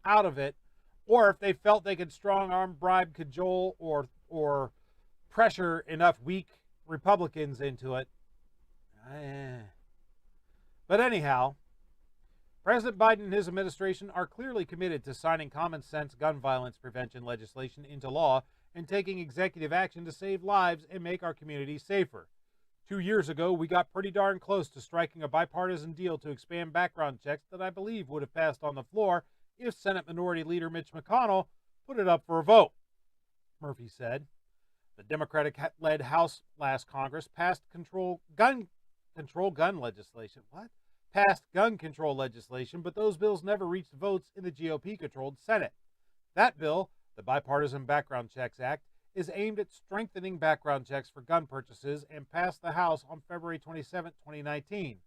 out of it, or if they felt they could strong-arm, bribe, cajole, or pressure enough weak Republicans into it. But anyhow, President Biden and his administration are clearly committed to signing common-sense gun violence prevention legislation into law and taking executive action to save lives and make our communities safer. 2 years ago, we got pretty darn close to striking a bipartisan deal to expand background checks that I believe would have passed on the floor if Senate Minority Leader Mitch McConnell put it up for a vote, Murphy said. The Democratic-led House last Congress passed gun control legislation, but those bills never reached votes in the GOP-controlled Senate. That bill, The Bipartisan Background Checks Act is aimed at strengthening background checks for gun purchases and passed the House on February 27, 2019.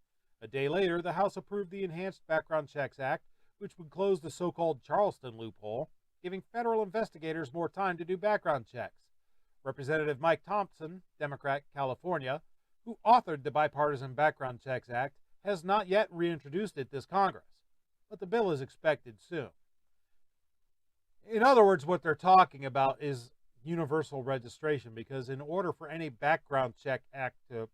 A day later, the House approved the Enhanced Background Checks Act, which would close the so-called Charleston loophole, giving federal investigators more time to do background checks. Representative Mike Thompson, Democrat, California, who authored the Bipartisan Background Checks Act, has not yet reintroduced it this Congress, but the bill is expected soon. In other words, what they're talking about is universal registration, because in order for any background check act to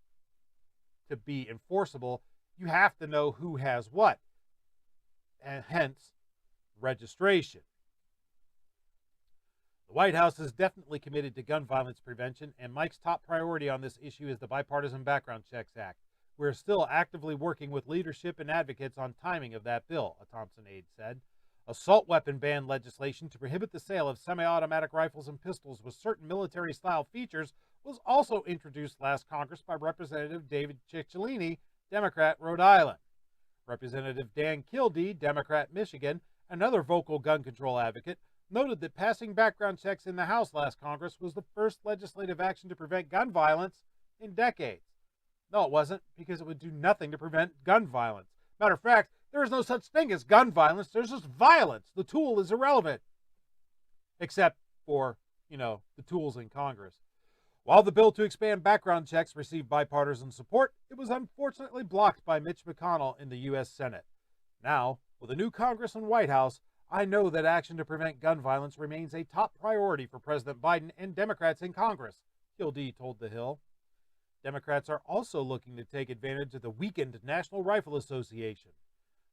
be enforceable, you have to know who has what, and hence registration. The White House is definitely committed to gun violence prevention, and Mike's top priority on this issue is the Bipartisan Background Checks Act. We're still actively working with leadership and advocates on timing of that bill, a Thompson aide said. Assault weapon ban legislation to prohibit the sale of semi-automatic rifles and pistols with certain military-style features was also introduced last Congress by Representative David Cicciolini, Democrat, Rhode Island. Representative Dan Kildee, Democrat, Michigan, another vocal gun control advocate, noted that passing background checks in the House last Congress was the first legislative action to prevent gun violence in decades. No, it wasn't, because it would do nothing to prevent gun violence. Matter of fact, there is no such thing as gun violence. There's just violence. The tool is irrelevant. Except for, the tools in Congress. While the bill to expand background checks received bipartisan support, it was unfortunately blocked by Mitch McConnell in the U.S. Senate. Now, with a new Congress and White House, I know that action to prevent gun violence remains a top priority for President Biden and Democrats in Congress, Kildee told The Hill. Democrats are also looking to take advantage of the weakened National Rifle Association.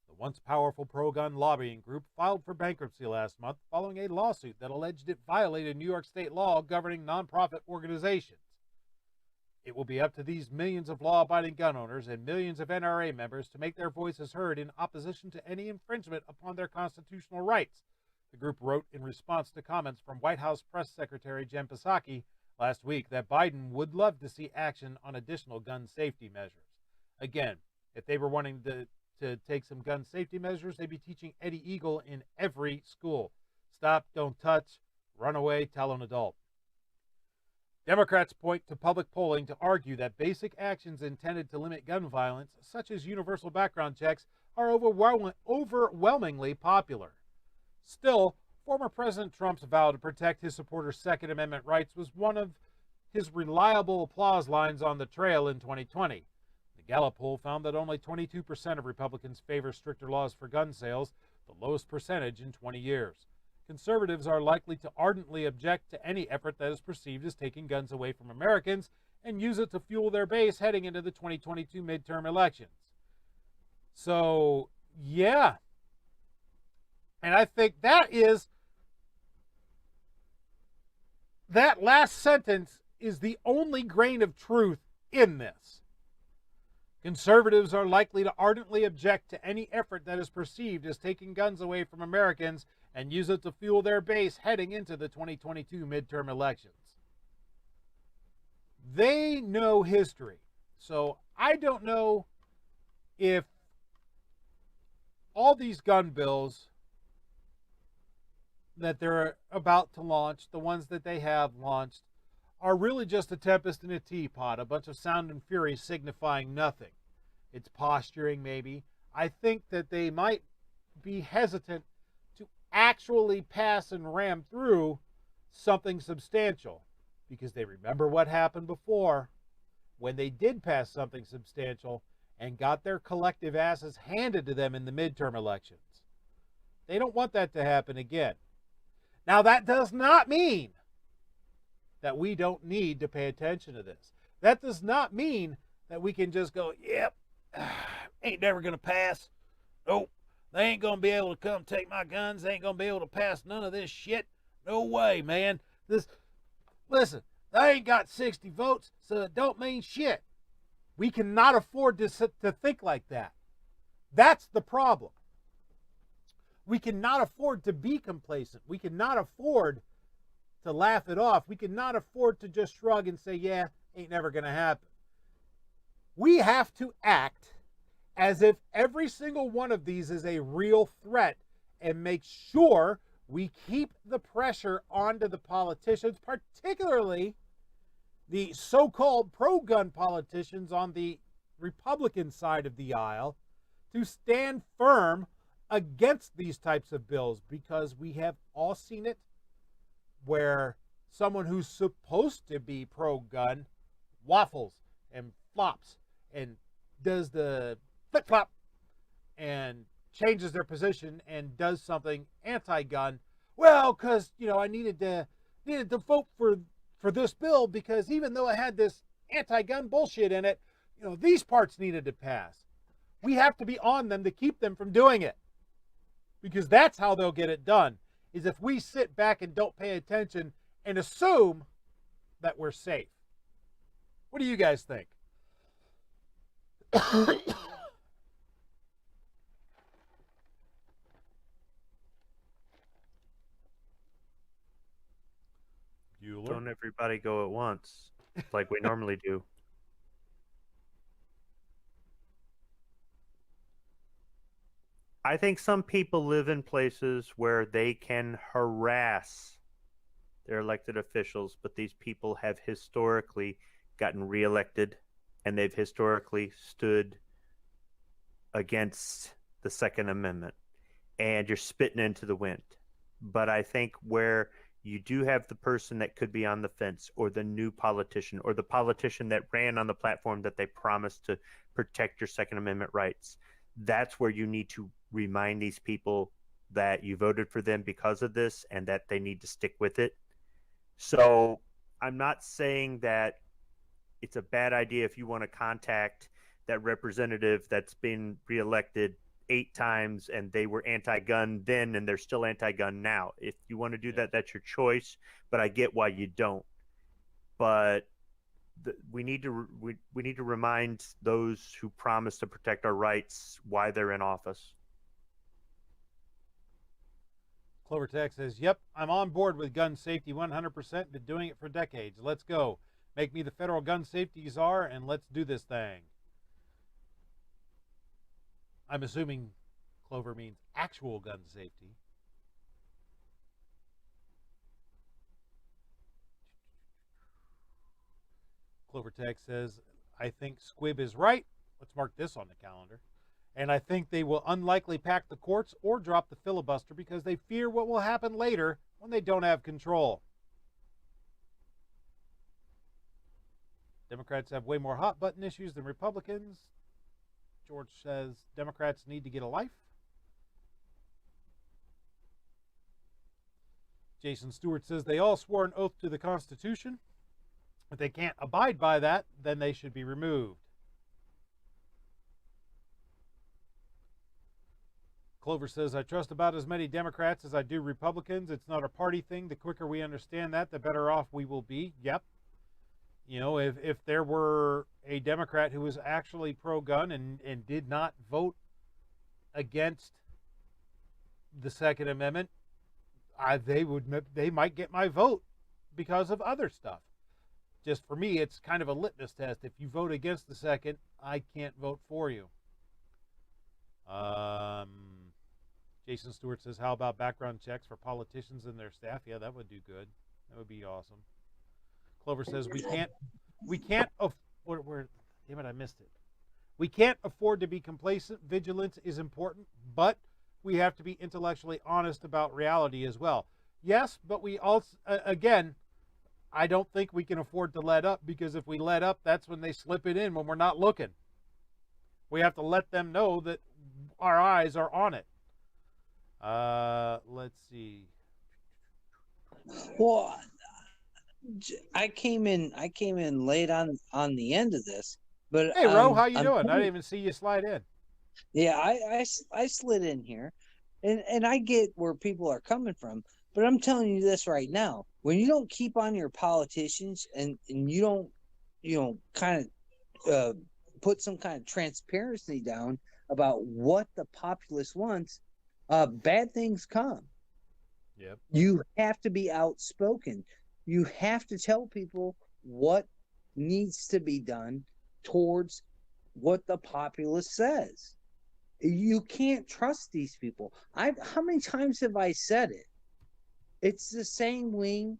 The once powerful pro-gun lobbying group filed for bankruptcy last month following a lawsuit that alleged it violated New York state law governing nonprofit organizations. It will be up to these millions of law-abiding gun owners and millions of NRA members to make their voices heard in opposition to any infringement upon their constitutional rights, the group wrote in response to comments from White House Press Secretary Jen Psaki last week that Biden would love to see action on additional gun safety measures. Again, if they were wanting to take some gun safety measures, they'd be teaching Eddie Eagle in every school. Stop, don't touch, run away, tell an adult. Democrats point to public polling to argue that basic actions intended to limit gun violence, such as universal background checks, are overwhelmingly popular. Still, former President Trump's vow to protect his supporters' Second Amendment rights was one of his reliable applause lines on the trail in 2020. The Gallup poll found that only 22% of Republicans favor stricter laws for gun sales, the lowest percentage in 20 years. Conservatives are likely to ardently object to any effort that is perceived as taking guns away from Americans and use it to fuel their base heading into the 2022 midterm elections. So, yeah. And I think that last sentence is the only grain of truth in this. Conservatives are likely to ardently object to any effort that is perceived as taking guns away from Americans and use it to fuel their base heading into the 2022 midterm elections. They know history. So I don't know if all these gun bills that they're about to launch, the ones that they have launched, are really just a tempest in a teapot, a bunch of sound and fury signifying nothing. It's posturing, maybe. I think that they might be hesitant to actually pass and ram through something substantial, because they remember what happened before when they did pass something substantial and got their collective asses handed to them in the midterm elections. They don't want that to happen again. Now, that does not mean that we don't need to pay attention to this. That does not mean that we can just go, yep, ain't never going to pass. Nope, they ain't going to be able to come take my guns. They ain't going to be able to pass none of this shit. No way, man. Listen, they ain't got 60 votes, so it don't mean shit. We cannot afford to think like that. That's the problem. We cannot afford to be complacent. We cannot afford to laugh it off. We cannot afford to just shrug and say, yeah, ain't never going to happen. We have to act as if every single one of these is a real threat and make sure we keep the pressure onto the politicians, particularly the so-called pro-gun politicians on the Republican side of the aisle, to stand firm against these types of bills, because we have all seen it where someone who's supposed to be pro-gun waffles and flops and does the flip-flop and changes their position and does something anti-gun. Well, because I needed to vote for this bill because even though it had this anti-gun bullshit in it, these parts needed to pass. We have to be on them to keep them from doing it, because that's how they'll get it done, is if we sit back and don't pay attention and assume that we're safe. What do you guys think? Bueller? Don't everybody go at once, like we normally do. I think some people live in places where they can harass their elected officials, but these people have historically gotten reelected, and they've historically stood against the Second Amendment, and you're spitting into the wind. But I think where you do have the person that could be on the fence, or the new politician, or the politician that ran on the platform that they promised to protect your Second Amendment rights, that's where you need to remind these people that you voted for them because of this and that they need to stick with it. So I'm not saying that it's a bad idea if you want to contact that representative that's been reelected 8 times and they were anti-gun then and they're still anti-gun now. If you want to do that, that's your choice, but I get why you don't. But we need to remind those who promise to protect our rights why they're in office. Clover Tech says, yep, I'm on board with gun safety 100%. Been doing it for decades. Let's go. Make me the federal gun safety czar and let's do this thing. I'm assuming Clover means actual gun safety. Clover Tech says, I think Squibb is right. Let's mark this on the calendar. And I think they will unlikely pack the courts or drop the filibuster because they fear what will happen later when they don't have control. Democrats have way more hot button issues than Republicans. George says Democrats need to get a life. Jason Stewart says they all swore an oath to the Constitution. If they can't abide by that, then they should be removed. Clover says, I trust about as many Democrats as I do Republicans. It's not a party thing. The quicker we understand that, the better off we will be. Yep. If there were a Democrat who was actually pro-gun and did not vote against the Second Amendment, they might get my vote because of other stuff. Just for me, it's kind of a litmus test. If you vote against the Second, I can't vote for you. Jason Stewart says, how about background checks for politicians and their staff? Yeah, that would do good. That would be awesome. Clover says, damn it, I missed it. We can't afford to be complacent. Vigilance is important, but we have to be intellectually honest about reality as well. Yes, but we also, again, I don't think we can afford to let up, because if we let up, that's when they slip it in when we're not looking. We have to let them know that our eyes are on it. Let's see. Well, I came in late on the end of this, but hey, Ro, how you doing? I didn't even see you slide in. Yeah, I slid in here, and I get where people are coming from, but I'm telling you this right now: when you don't keep on your politicians and you don't kind of put some kind of transparency down about what the populace wants, bad things come. Yep. You have to be outspoken. You have to tell people what needs to be done towards what the populace says. You can't trust these people. How many times have I said it? It's the same wing,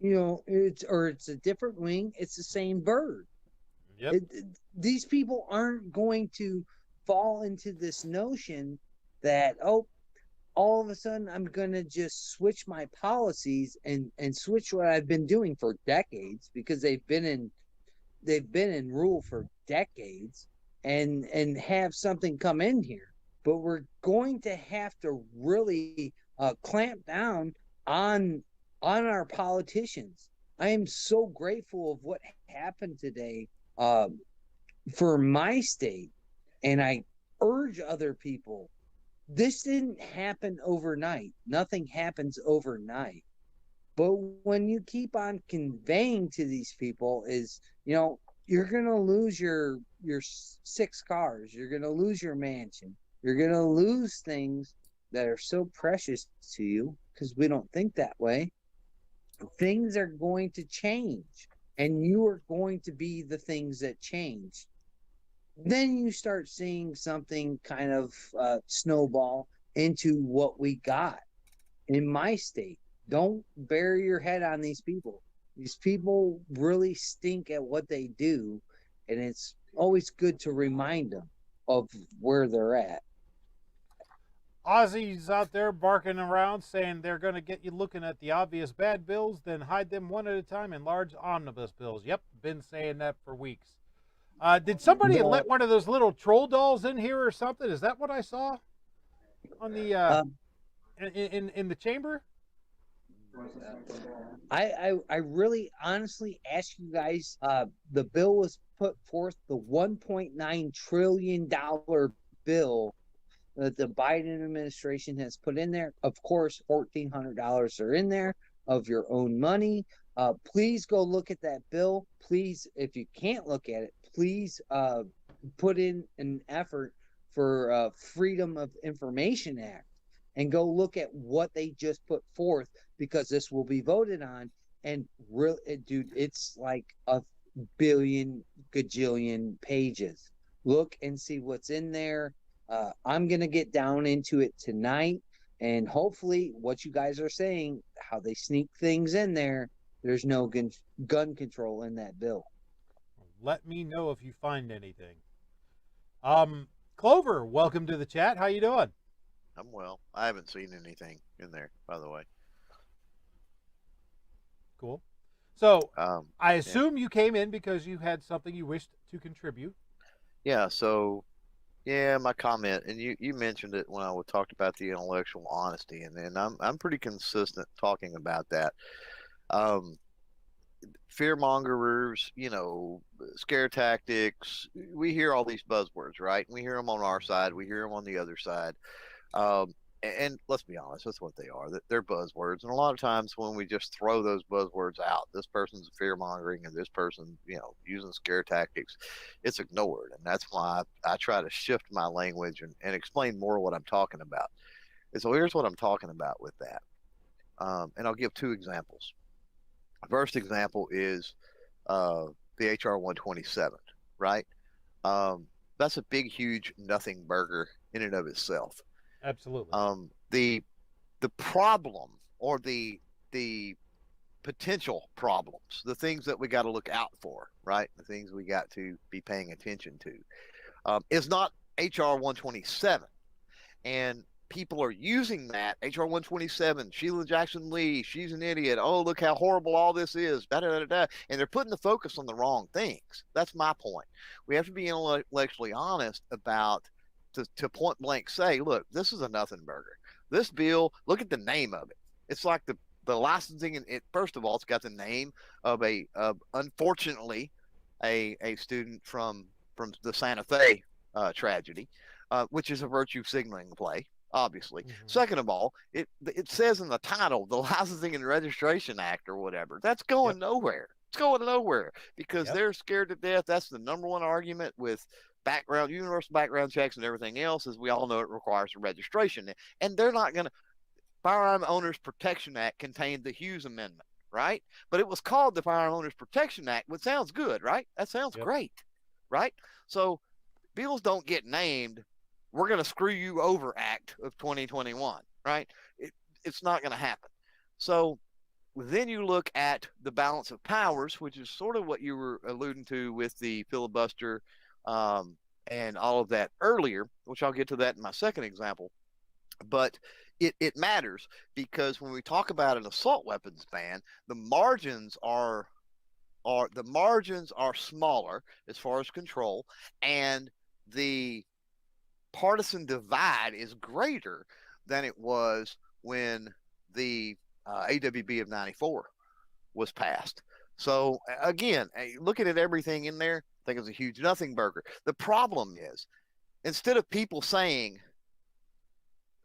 it's a different wing. It's the same bird. Yep. These people aren't going to fall into this notion that, oh, all of a sudden I'm going to just switch my policies and switch what I've been doing for decades, because they've been in rule for decades, and have something come in here. But we're going to have to really clamp down on our politicians. I am so grateful of what happened today for my state, and I urge other people. This didn't happen overnight. Nothing happens overnight. But when you keep on conveying to these people is, you're going to lose your 6 cars. You're going to lose your mansion. You're going to lose things that are so precious to you, because we don't think that way. Things are going to change, and you are going to be the things that change. Then you start seeing something kind of snowball into what we got in my state. Don't bury your head on these people. These people really stink at what they do, and it's always good to remind them of where they're at. Aussies out there barking around saying they're going to get you looking at the obvious bad bills, then hide them one at a time in large omnibus bills. Yep, been saying that for weeks. Did somebody let one of those little troll dolls in here or something? Is that what I saw on the in the chamber? I really honestly ask you guys, the bill was put forth, the $1.9 trillion bill that the Biden administration has put in there. Of course, $1,400 are in there of your own money. Please go look at that bill. Please, if you can't look at it, please put in an effort for Freedom of Information Act and go look at what they just put forth, because this will be voted on. And dude, it's like a gajillion pages. Look and see what's in there. I'm going to get down into it tonight, and hopefully what you guys are saying, how they sneak things in there, there's no gun control in that bill. Let me know if you find anything. Clover, welcome to the chat. How you doing? I'm well. I haven't seen anything in there, by the way. Cool. So I yeah. assume you came in because you had something you wished to contribute. Yeah, so my comment, and you mentioned it when I talked about the intellectual honesty, and I'm pretty consistent talking about that. Fear mongers, scare tactics. We hear all these buzzwords, right? We hear them on our side. We hear them on the other side. And let's be honest, that's what they are. They're buzzwords. And a lot of times when we just throw those buzzwords out, this person's fear mongering and this person, using scare tactics, it's ignored. And that's why I try to shift my language and explain more what I'm talking about. And so here's what I'm talking about with that. And I'll give 2 examples. First example is the HR 127, right? That's a big, huge nothing burger in and of itself. Absolutely. The problem, or the potential problems, the things that we got to look out for, right? The things we got to be paying attention to, is not HR 127. And people are using that HR 127, Sheila Jackson Lee, she's an idiot. Oh, look how horrible all this is. Da, da, da, da. And they're putting the focus on the wrong things. That's my point. We have to be intellectually honest about to point blank say, look, this is a nothing burger. This bill, look at the name of it. It's like the licensing, and first of all, it's got the name of unfortunately a student from the Santa Fe tragedy, which is a virtue signaling play, obviously. Mm-hmm. Second of all, it says in the title, the Licensing and Registration Act or whatever. That's going nowhere. It's going nowhere because they're scared to death. That's the number one argument with universal background checks and everything else, as we all know, it requires a registration. And they're not going to. Firearm Owners Protection Act contained the Hughes Amendment, right? But it was called the Firearm Owners Protection Act, which sounds good, right? That sounds great, right? So bills don't get named, we're going to screw you over Act of 2021, right? It's not going to happen. So then you look at the balance of powers, which is sort of what you were alluding to with the filibuster and all of that earlier, which I'll get to that in my second example. But it matters because when we talk about an assault weapons ban, the margins are smaller as far as control, and the partisan divide is greater than it was when the AWB of '94 was passed. So again, looking at everything in there, I think it's a huge nothing burger. The problem is, instead of people saying,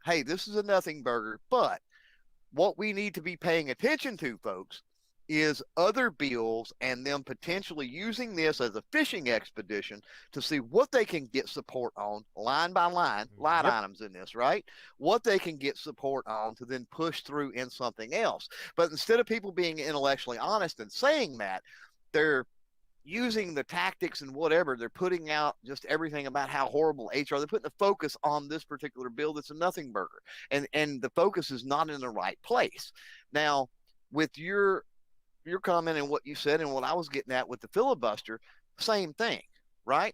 hey, this is a nothing burger, but what we need to be paying attention to, folks, is other bills and them potentially using this as a fishing expedition to see what they can get support on line by line items in this, right? What they can get support on to then push through in something else. But instead of people being intellectually honest and saying that, they're using the tactics and whatever. They're putting out just everything about how horrible HR. They're putting the focus on this particular bill that's a nothing burger, and the focus is not in the right place. Now, with your comment and what you said and what I was getting at with the filibuster, same thing, right?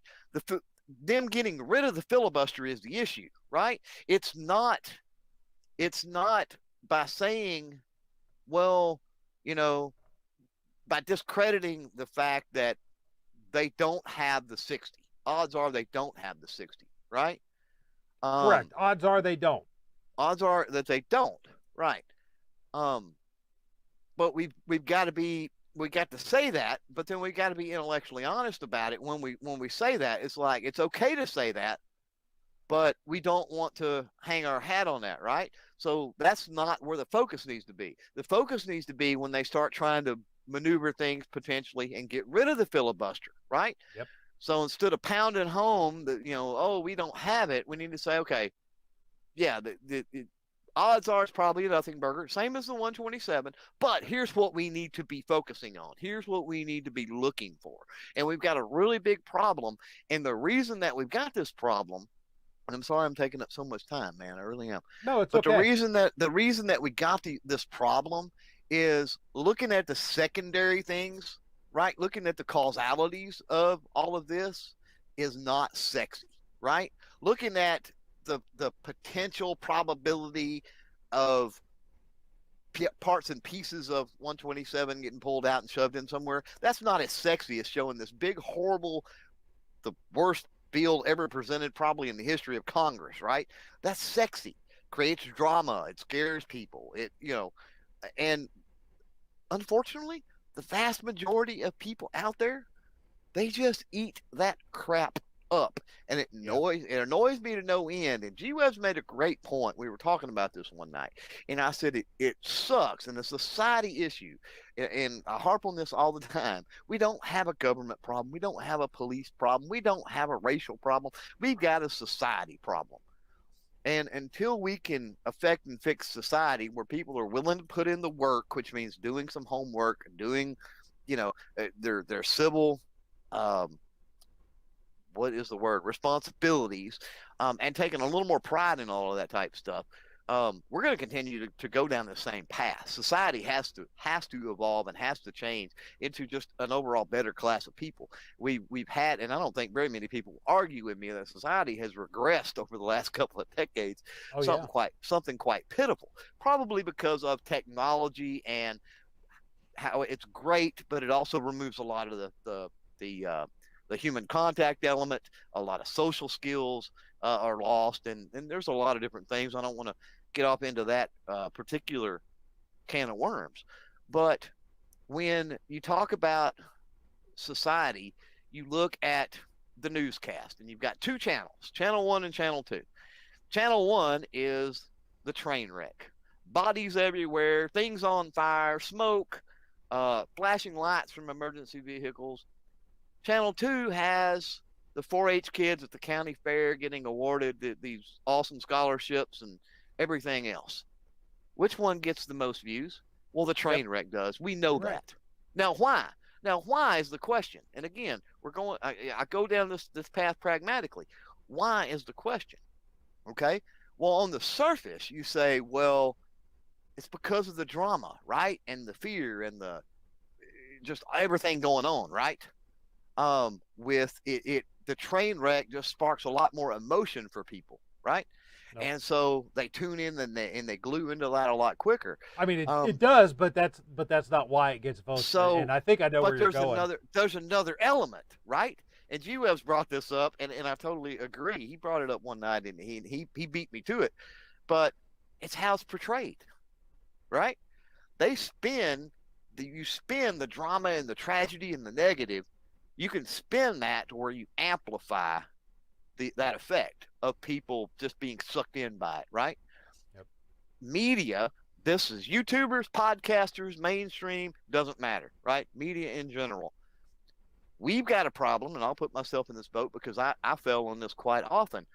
Them getting rid of the filibuster is the issue, right? It's not by saying, well, by discrediting the fact that they don't have the 60. Odds are they don't have the 60, right? Correct. Odds are they don't. Odds are that they don't, right? But we got to say that, but then we got to be intellectually honest about it. When we say that, it's like it's okay to say that, but we don't want to hang our hat on that, right? So that's not where the focus needs to be. The focus needs to be when they start trying to maneuver things potentially and get rid of the filibuster, right? Yep. So instead of pounding home that, oh, we don't have it, we need to say, okay, yeah, the odds are it's probably a nothing burger, same as the 127, but here's what we need to be focusing on. Here's what we need to be looking for. And we've got a really big problem. And the reason that we've got this problem, and I'm sorry I'm taking up so much time, man, I really am. No, it's but okay. The reason that we got this problem is looking at the secondary things, right? Looking at the causalities of all of this is not sexy, right? Looking at the potential probability of parts and pieces of 127 getting pulled out and shoved in somewhere, that's not as sexy as showing this big, horrible, the worst bill ever presented probably in the history of Congress, right? That's sexy. Creates drama. It scares people. And unfortunately, the vast majority of people out there, they just eat that crap up, and it annoys me to no end. And G-Web's made a great point. We were talking about this one night, and I said it sucks, and a society issue, and I harp on this all the time. We don't have a government problem. We don't have a police problem. We don't have a racial problem. We've got a society problem. And until we can affect and fix society where people are willing to put in the work, which means doing some homework, doing, their civil, responsibilities, and taking a little more pride in all of that type of stuff, we're going to continue to go down the same path. Society has to evolve and has to change into just an overall better class of people. We've had, and I don't think very many people argue with me, that society has regressed over the last couple of decades. Something quite pitiful, probably because of technology and how it's great, but it also removes a lot of the human contact element. A lot of social skills are lost, and there's a lot of different things. I don't want to get off into that particular can of worms. But when you talk about society, you look at the newscast, and you've got two channels, Channel 1 and Channel 2. Channel 1 is the train wreck. Bodies everywhere, things on fire, smoke, flashing lights from emergency vehicles. Channel 2 has the 4-H kids at the county fair getting awarded these awesome scholarships and everything else. Which one gets the most views? Well, the train wreck does. We know that. Now, why? Now, why is the question? And again, I go down this path pragmatically. Why is the question? Okay? Well, on the surface, you say, well, it's because of the drama, right? And the fear and the just everything going on, right? With it the train wreck just sparks a lot more emotion for people, right? Nope. And so they tune in and they glue into that a lot quicker. I mean, it does, but that's not why it gets votes. So, and I think I know where you're going. There's another element, right? And G-Web's brought this up, and I totally agree. He brought it up one night, and he beat me to it. But it's how it's portrayed, right? You spin the drama and the tragedy and the negative. You can spin that to where you amplify that effect of people just being sucked in by it, right? Yep. Media, this is YouTubers, podcasters, mainstream, doesn't matter, right? Media in general. We've got a problem, and I'll put myself in this boat because I fail on this quite often.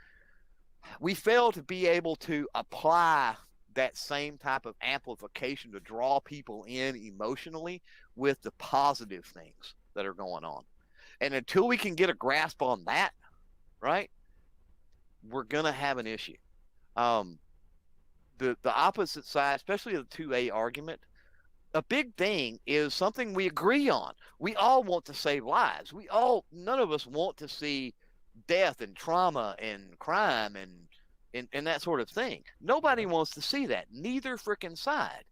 We fail to be able to apply that same type of amplification to draw people in emotionally with the positive things that are going on. And until we can get a grasp on that, right, we're going to have an issue. The opposite side, especially the 2A argument, a big thing is something we agree on. We all want to save lives. None of us want to see death and trauma and crime and that sort of thing. Nobody wants to see that. Neither freaking side.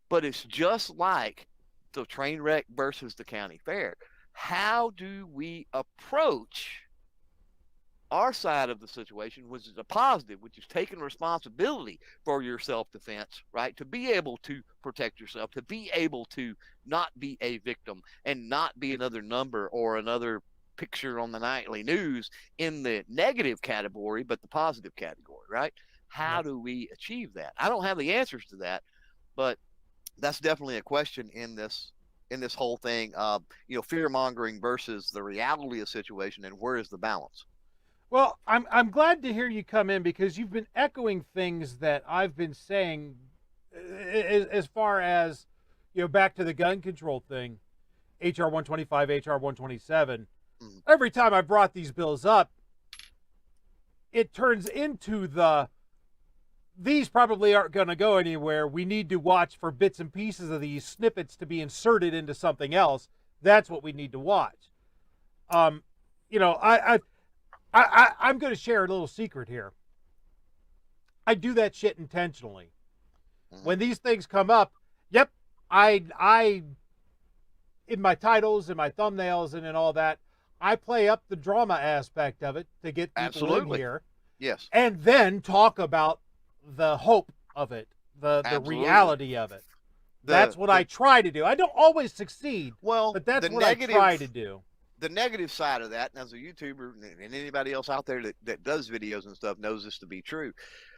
But it's just like the train wreck versus the county fair. How do we approach our side of the situation, which is a positive, which is taking responsibility for your self-defense, right? To be able to protect yourself, to be able to not be a victim and not be another number or another picture on the nightly news in the negative category, but the positive category, right? How do we achieve that? I don't have the answers to that, but that's definitely a question in this whole thing of, fear mongering versus the reality of the situation, and where is the balance? Well, I'm glad to hear you come in because you've been echoing things that I've been saying as far as, back to the gun control thing, HR 125, HR 127. Every time I brought these bills up, it turns into these probably aren't going to go anywhere. We need to watch for bits and pieces of these snippets to be inserted into something else. That's what we need to watch. I'm going to share a little secret here. I do that shit intentionally. When these things come up, I in my titles and my thumbnails and in all that, I play up the drama aspect of it to get people in here. Yes. And then talk about the hope of it, the reality of it. That's what I try to do. I don't always succeed, but that's what I try to do. The negative side of that, and as a YouTuber and anybody else out there that does videos and stuff knows this to be true,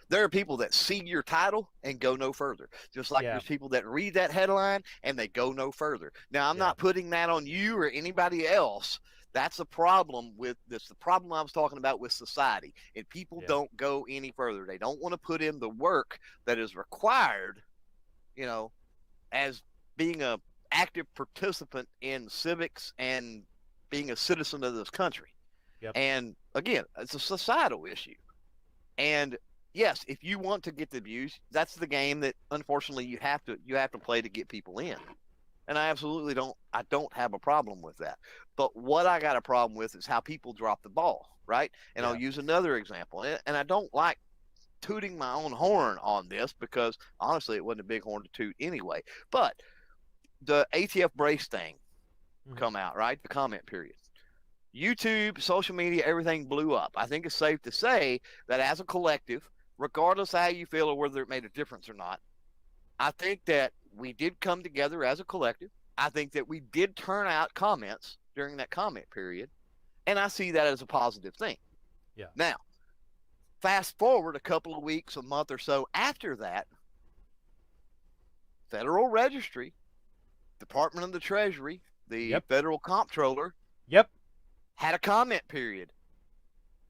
there are people that see your title and go no further. Just like there's people that read that headline and they go no further. Now, I'm not putting that on you or anybody else. That's a problem with this. The problem I was talking about with society. And people don't go any further. They don't want to put in the work that is required, as being an active participant in civics and being a citizen of this country. And again, it's a societal issue. And yes, if you want to get the views, that's the game that unfortunately you have to play to get people in. And I absolutely don't have a problem with that. But what I got a problem with is how people drop the ball, right? And I'll use another example. And I don't like tooting my own horn on this because honestly it wasn't a big horn to toot anyway. But the ATF brace thing come out, right? The comment period. YouTube, social media, everything blew up. I think it's safe to say that as a collective, regardless of how you feel or whether it made a difference or not, I think that we did come together as a collective. I think that we did turn out comments during that comment period, and I see that as a positive thing. Yeah. Now, fast forward a couple of weeks, a month or so after that, Federal Registry, Department of the Treasury, the Federal Comptroller, had a comment period.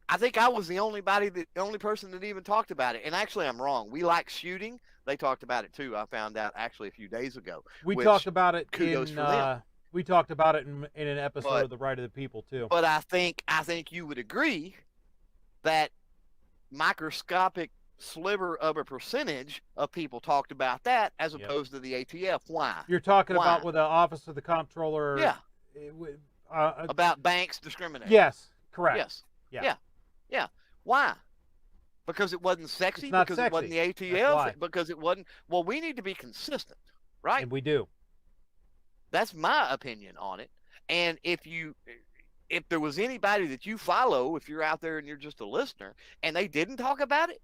I think I was the only person that even talked about it. And actually, I'm wrong. We Like Shooting. They talked about it too. I found out actually a few days ago. We talked about it. Kudos for them. We talked about it in an episode of The Right of the People too. But I think you would agree that microscopic sliver of a percentage of people talked about that as Yep. opposed to the ATF. Why? You're talking Why? about with the Office of the Comptroller. Yeah. About banks discriminating. Yes, correct. Yes. Yeah. Yeah. Why? Because it wasn't sexy? It's not Because sexy. it wasn't the That's ATF? why. Because it wasn't. Well, we need to be consistent, right? And we do. That's my opinion on it. And if there was anybody that you follow, if you're out there and you're just a listener, and they didn't talk about it,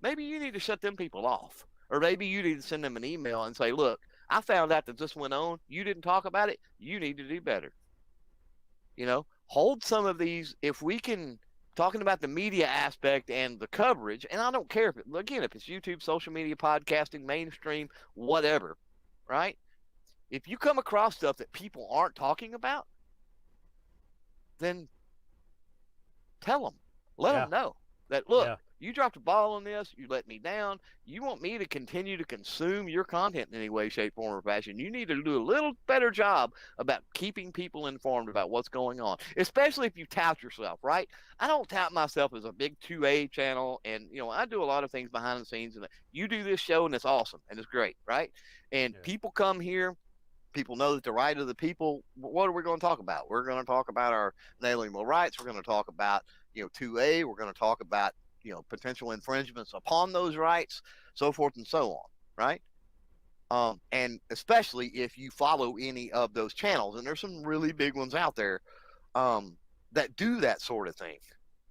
maybe you need to shut them people off. Or maybe you need to send them an email and say, look, I found out that this went on. You didn't talk about it. You need to do better. Hold some of these, if we can, talking about the media aspect and the coverage, and I don't care if it's YouTube, social media, podcasting, mainstream, whatever, right? If you come across stuff that people aren't talking about, then tell them. Let them know that, look, you dropped a ball on this. You let me down. You want me to continue to consume your content in any way, shape, form, or fashion. You need to do a little better job about keeping people informed about what's going on, especially if you tout yourself, right? I don't tout myself as a big 2A channel, and, I do a lot of things behind the scenes, and you do this show, and it's awesome, and it's great, right? And people come here. People know that the right of the people. What are we going to talk about? We're going to talk about our inalienable rights. We're going to talk about, 2A. We're going to talk about, potential infringements upon those rights, so forth and so on, right? And especially if you follow any of those channels, and there's some really big ones out there that do that sort of thing.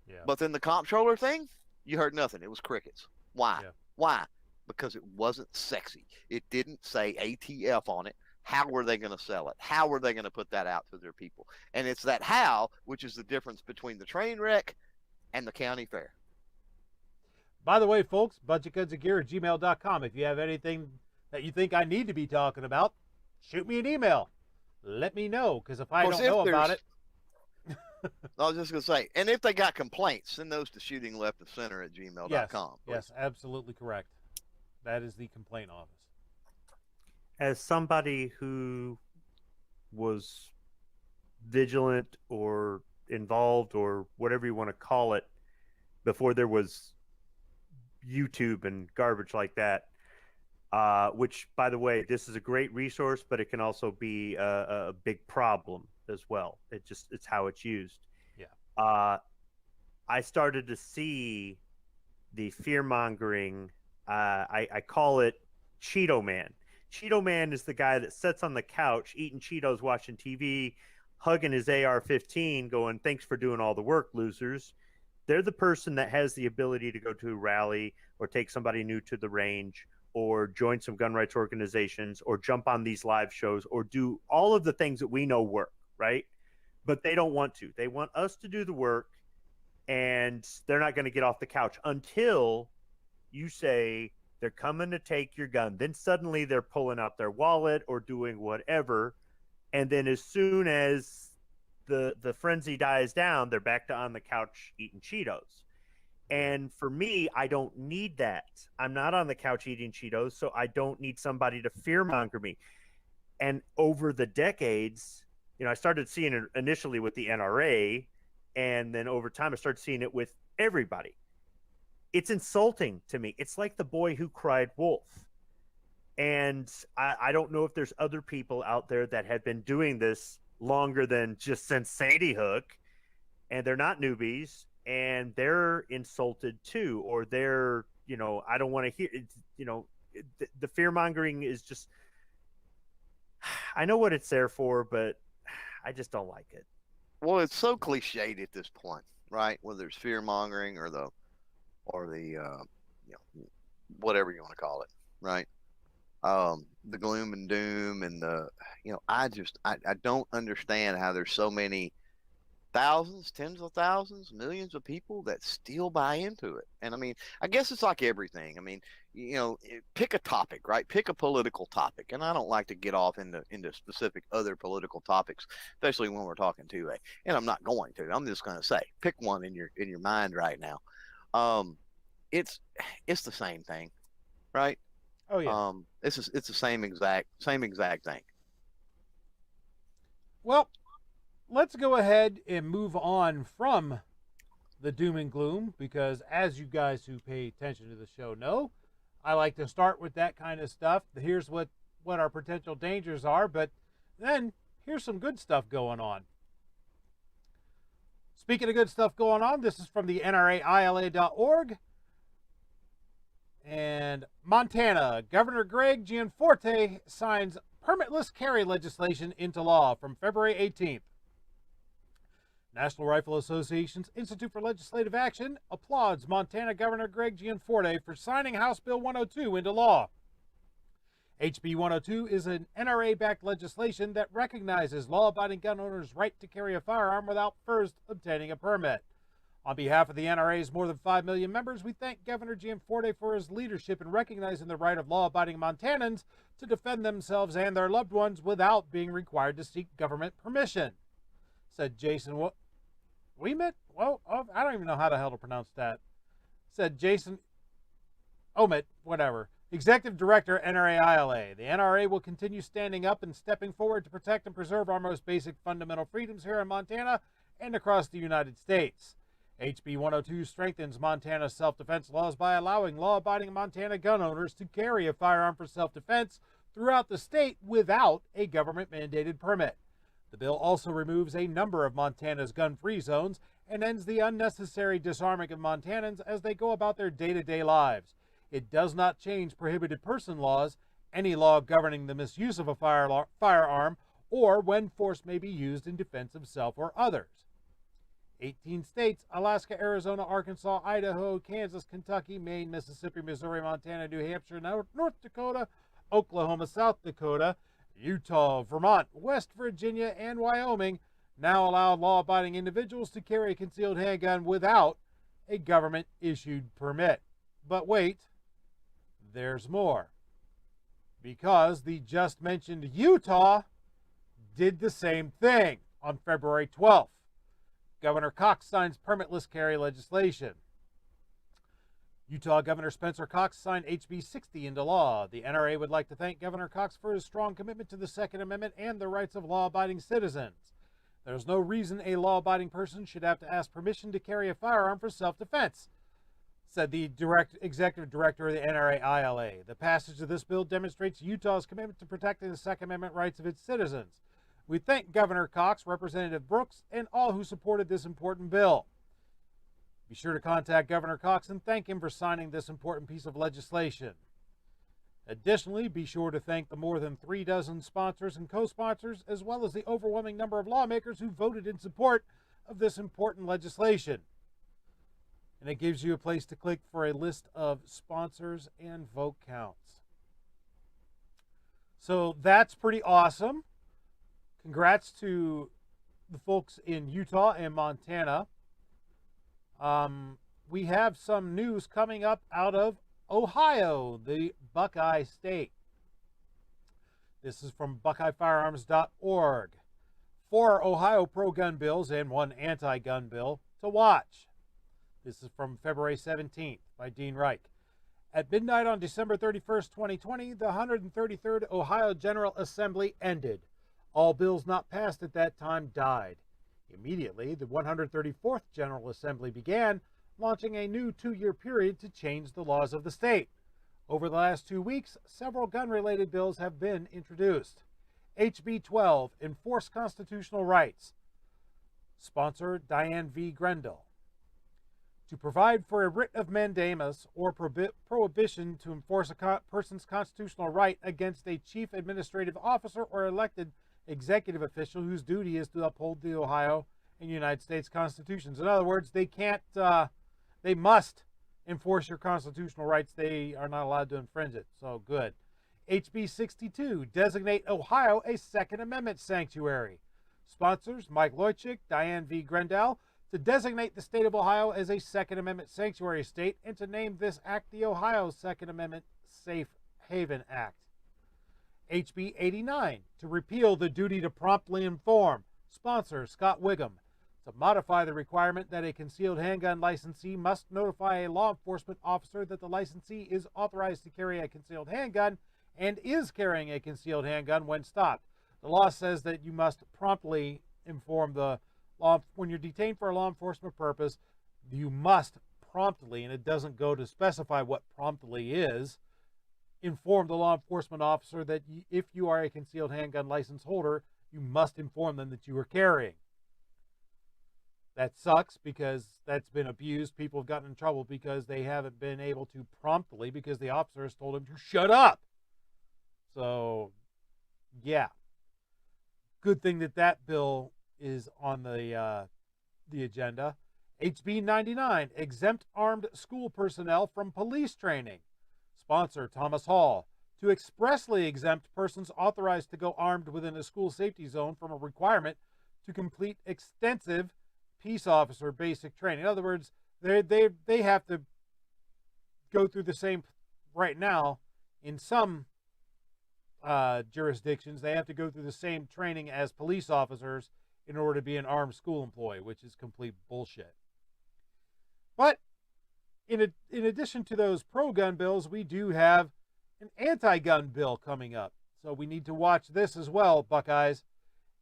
Yeah. But then the comptroller thing, you heard nothing. It was crickets. Why? Yeah. Why? Because it wasn't sexy. It didn't say ATF on it. How were they going to sell it? How were they going to put that out to their people? And it's that how, which is the difference between the train wreck and the county fair. By the way, folks, budgetgunsandgear@gmail.com. If you have anything that you think I need to be talking about, shoot me an email. Let me know, because if I don't know about it. I was just going to say, and if they got complaints, send those to shootingleftofcenter@gmail.com. Yes, absolutely correct. That is the complaint office. As somebody who was vigilant or involved or whatever you want to call it before there was YouTube and garbage like that, which, by the way, this is a great resource, but it can also be a big problem as well. It's how it's used. Yeah. I started to see the fear mongering. I call it Cheeto Man. Cheeto Man is the guy that sits on the couch eating Cheetos, watching TV, hugging his AR-15, going, "Thanks for doing all the work, losers." They're the person that has the ability to go to a rally or take somebody new to the range or join some gun rights organizations or jump on these live shows or do all of the things that we know work, right? But they don't want to. They want us to do the work, and they're not going to get off the couch until you say they're coming to take your gun. Then suddenly they're pulling out their wallet or doing whatever. And then as soon as the frenzy dies down, they're back to on the couch eating Cheetos. And for me, I don't need that. I'm not on the couch eating Cheetos, so I don't need somebody to fearmonger me. And over the decades, I started seeing it initially with the NRA, and then over time I started seeing it with everybody. It's insulting to me. It's like the boy who cried wolf. And I don't know if there's other people out there that have been doing this longer than just since Sandy Hook, and they're not newbies, and they're insulted too, or they're, I don't want to hear it, the fear mongering is just, I know what it's there for, but I just don't like it. Well, it's so cliched at this point, right? Whether it's fear mongering or the whatever you want to call it, right? The gloom and doom and I don't understand how there's so many thousands, tens of thousands, millions of people that still buy into it. And I mean, I guess it's like everything. I mean, pick a topic, right? Pick a political topic. And I don't like to get off into specific other political topics, especially when we're talking 2A. And I'm not going to. I'm just going to say, pick one in your mind right now. It's the same thing, right? Oh yeah. It's the same exact thing. Well, let's go ahead and move on from the doom and gloom, because as you guys who pay attention to the show know, I like to start with that kind of stuff. Here's what our potential dangers are, but then here's some good stuff going on. Speaking of good stuff going on, this is from the NRAILA.org. And Montana, Governor Greg Gianforte signs permitless carry legislation into law from February 18th. National Rifle Association's Institute for Legislative Action applauds Montana Governor Greg Gianforte for signing House Bill 102 into law. HB 102 is an NRA-backed legislation that recognizes law-abiding gun owners' right to carry a firearm without first obtaining a permit. On behalf of the NRA's more than 5 million members, we thank Governor Gianforte for his leadership in recognizing the right of law-abiding Montanans to defend themselves and their loved ones without being required to seek government permission, said Jason Ouimet? Well, I don't even know how the hell to pronounce that. Said Jason Ouimet, whatever. Executive Director, NRAILA. The NRA will continue standing up and stepping forward to protect and preserve our most basic fundamental freedoms here in Montana and across the United States. HB 102 strengthens Montana's self-defense laws by allowing law-abiding Montana gun owners to carry a firearm for self-defense throughout the state without a government-mandated permit. The bill also removes a number of Montana's gun-free zones and ends the unnecessary disarming of Montanans as they go about their day-to-day lives. It does not change prohibited person laws, any law governing the misuse of a firearm, or when force may be used in defense of self or others. 18 states, Alaska, Arizona, Arkansas, Idaho, Kansas, Kentucky, Maine, Mississippi, Missouri, Montana, New Hampshire, North Dakota, Oklahoma, South Dakota, Utah, Vermont, West Virginia, and Wyoming now allow law-abiding individuals to carry a concealed handgun without a government-issued permit. But wait, there's more. Because the just mentioned Utah did the same thing on February 12th. Governor Cox signs permitless carry legislation. Utah Governor Spencer Cox signed HB 60 into law. The NRA would like to thank Governor Cox for his strong commitment to the Second Amendment and the rights of law-abiding citizens. There's no reason a law-abiding person should have to ask permission to carry a firearm for self-defense, said the executive director of the NRAILA. The passage of this bill demonstrates Utah's commitment to protecting the Second Amendment rights of its citizens. We thank Governor Cox, Representative Brooks, and all who supported this important bill. Be sure to contact Governor Cox and thank him for signing this important piece of legislation. Additionally, be sure to thank the more than 36 sponsors and co-sponsors, as well as the overwhelming number of lawmakers who voted in support of this important legislation. And it gives you a place to click for a list of sponsors and vote counts. So that's pretty awesome. Congrats to the folks in Utah and Montana. We have some news coming up out of Ohio, the Buckeye State. This is from BuckeyeFirearms.org. 4 Ohio pro-gun bills and 1 anti-gun bill to watch. This is from February 17th by Dean Reich. At midnight on December 31st, 2020, the 133rd Ohio General Assembly ended. All bills not passed at that time died. Immediately, the 134th General Assembly began, launching a new 2-year period to change the laws of the state. Over the last 2 weeks, several gun-related bills have been introduced. HB 12, Enforce Constitutional Rights. Sponsor Diane V. Grendel. To provide for a writ of mandamus or prohibition to enforce a person's constitutional right against a chief administrative officer or elected executive official whose duty is to uphold the Ohio and United States constitutions. In other words, they must enforce your constitutional rights. They are not allowed to infringe it. So good. HB 62, designate Ohio a Second Amendment sanctuary. Sponsors Mike Loychik, Diane V. Grendel, to designate the state of Ohio as a Second Amendment sanctuary state and to name this act the Ohio Second Amendment Safe Haven Act. HB 89, to repeal the duty to promptly inform. Sponsor Scott Wiggum, to modify the requirement that a concealed handgun licensee must notify a law enforcement officer that the licensee is authorized to carry a concealed handgun and is carrying a concealed handgun when stopped. The law says that you must promptly inform the law when you're detained for a law enforcement purpose. you must promptly, and it doesn't go to specify what promptly is, inform the law enforcement officer that if you are a concealed handgun license holder, you must inform them that you are carrying. That sucks because that's been abused. People have gotten in trouble because they haven't been able to promptly, because the officer has told them to shut up. So, yeah. Good thing that that bill is on the agenda. HB 99, exempt armed school personnel from police training. Sponsor, Thomas Hall. To expressly exempt persons authorized to go armed within a school safety zone from a requirement to complete extensive peace officer basic training. In other words, they have to go through the same, right now, in some jurisdictions, they have to go through the same training as police officers in order to be an armed school employee, which is complete bullshit. But in addition to those pro-gun bills, we do have an anti-gun bill coming up. So we need to watch this as well, Buckeyes.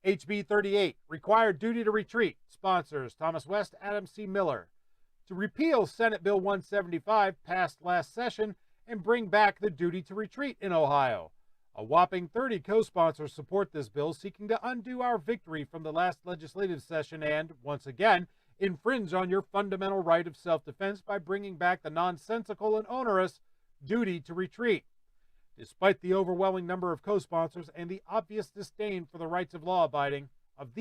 HB 38, required duty to retreat. Sponsors, Thomas West, Adam C. Miller. To repeal Senate Bill 175, passed last session, and bring back the duty to retreat in Ohio. A whopping 30 co-sponsors support this bill, seeking to undo our victory from the last legislative session and, once again, infringe on your fundamental right of self-defense by bringing back the nonsensical and onerous duty to retreat. Despite the overwhelming number of co-sponsors and the obvious disdain for the rights of the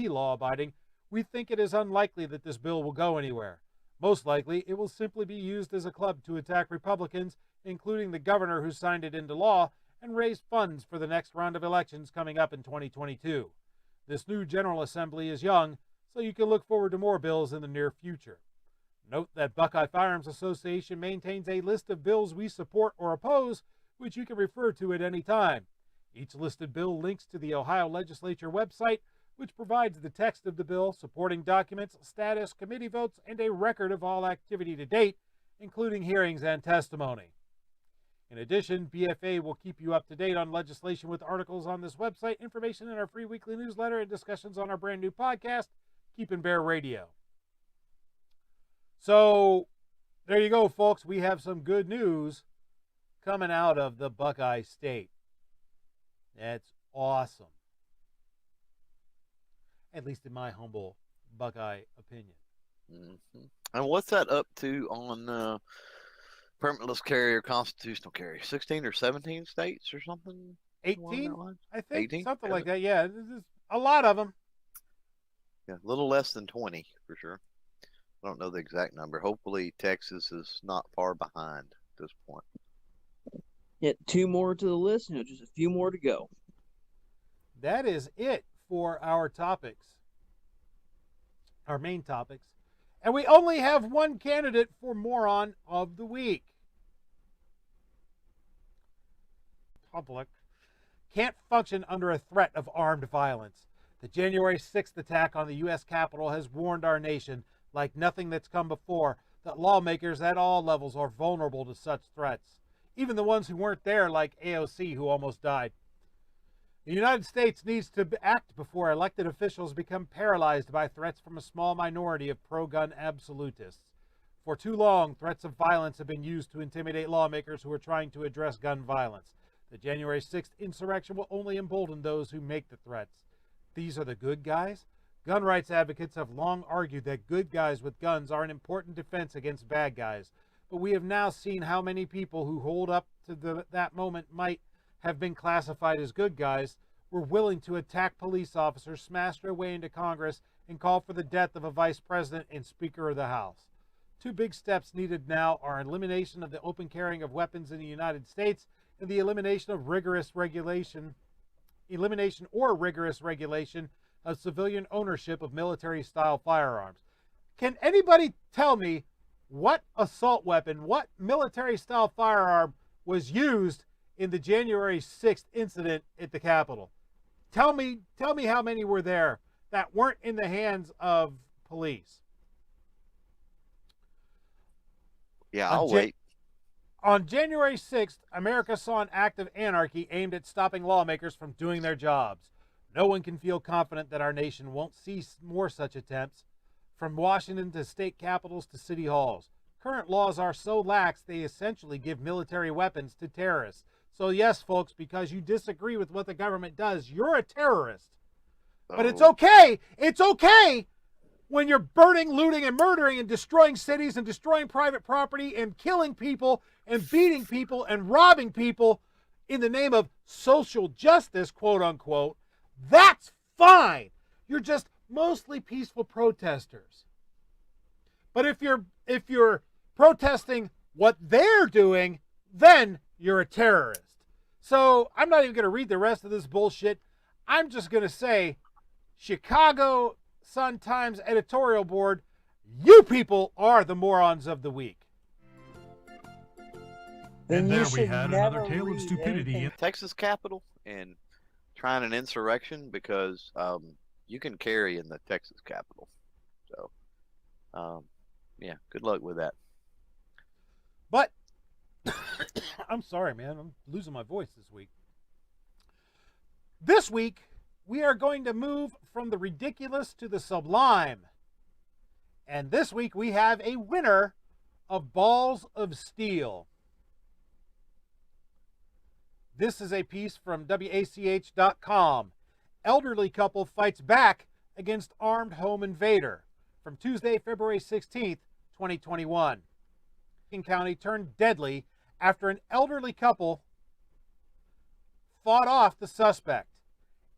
law-abiding, we think it is unlikely that this bill will go anywhere. Most likely, it will simply be used as a club to attack Republicans, including the governor who signed it into law, and raise funds for the next round of elections coming up in 2022. This new General Assembly is young, so you can look forward to more bills in the near future. Note that Buckeye Firearms Association maintains a list of bills we support or oppose, which you can refer to at any time. Each listed bill links to the Ohio Legislature website, which provides the text of the bill, supporting documents, status, committee votes, and a record of all activity to date, including hearings and testimony. In addition, BFA will keep you up to date on legislation with articles on this website, information in our free weekly newsletter, and discussions on our brand new podcast, Keep and Bear Radio. So, there you go, folks. We have some good news coming out of the Buckeye State. That's awesome. At least in my humble Buckeye opinion. Mm-hmm. And what's that up to on permitless carry or constitutional carry? 16 or 17 states or something? 18, I think. 18? Something like that. Yeah, there's a lot of them. Yeah, a little less than 20 for sure. I don't know the exact number. Hopefully Texas is not far behind at this point. Yeah, 2 more to the list, and just a few more to go. That is it for our topics, our main topics. And we only have one candidate for Moron of the Week. Public can't function under a threat of armed violence. The January 6th attack on the U.S. Capitol has warned our nation, like nothing that's come before, that lawmakers at all levels are vulnerable to such threats. Even the ones who weren't there, like AOC, who almost died. The United States needs to act before elected officials become paralyzed by threats from a small minority of pro-gun absolutists. For too long, threats of violence have been used to intimidate lawmakers who are trying to address gun violence. The January 6th insurrection will only embolden those who make the threats. These are the good guys? Gun rights advocates have long argued that good guys with guns are an important defense against bad guys. But we have now seen how many people who hold up to that moment might have been classified as good guys were willing to attack police officers, smash their way into Congress, and call for the death of a vice president and Speaker of the House. 2 big steps needed now are elimination of the open carrying of weapons in the United States and the elimination or rigorous regulation of civilian ownership of military-style firearms. Can anybody tell me what assault weapon, what military-style firearm was used in the January 6th incident at the Capitol? Tell me how many were there that weren't in the hands of police. Yeah, I'll wait. On January 6th, America saw an act of anarchy aimed at stopping lawmakers from doing their jobs. No one can feel confident that our nation won't see more such attempts. from Washington to state capitals to city halls. Current laws are so lax they essentially give military weapons to terrorists. So yes, folks, because you disagree with what the government does, you're a terrorist. But it's okay. It's okay when you're burning, looting, and murdering and destroying cities and destroying private property and killing people and beating people and robbing people in the name of social justice, quote unquote. That's fine. You're just mostly peaceful protesters. But if you're protesting what they're doing, then you're a terrorist. So I'm not even going to read the rest of this bullshit. I'm just going to say, Chicago Sun-Times editorial board, you people are the morons of the week. Then And you there we should had never another tale of read stupidity. anything. Texas Capitol and trying an insurrection because you can carry in the Texas Capitol. So, yeah, good luck with that. But I'm sorry, man. I'm losing my voice this week. This week, we are going to move from the ridiculous to the sublime. And this week, we have a winner of Balls of Steel. This is a piece from WACH.com. Elderly couple fights back against armed home invader. From Tuesday, February 16th, 2021. King County turned deadly after an elderly couple fought off the suspect.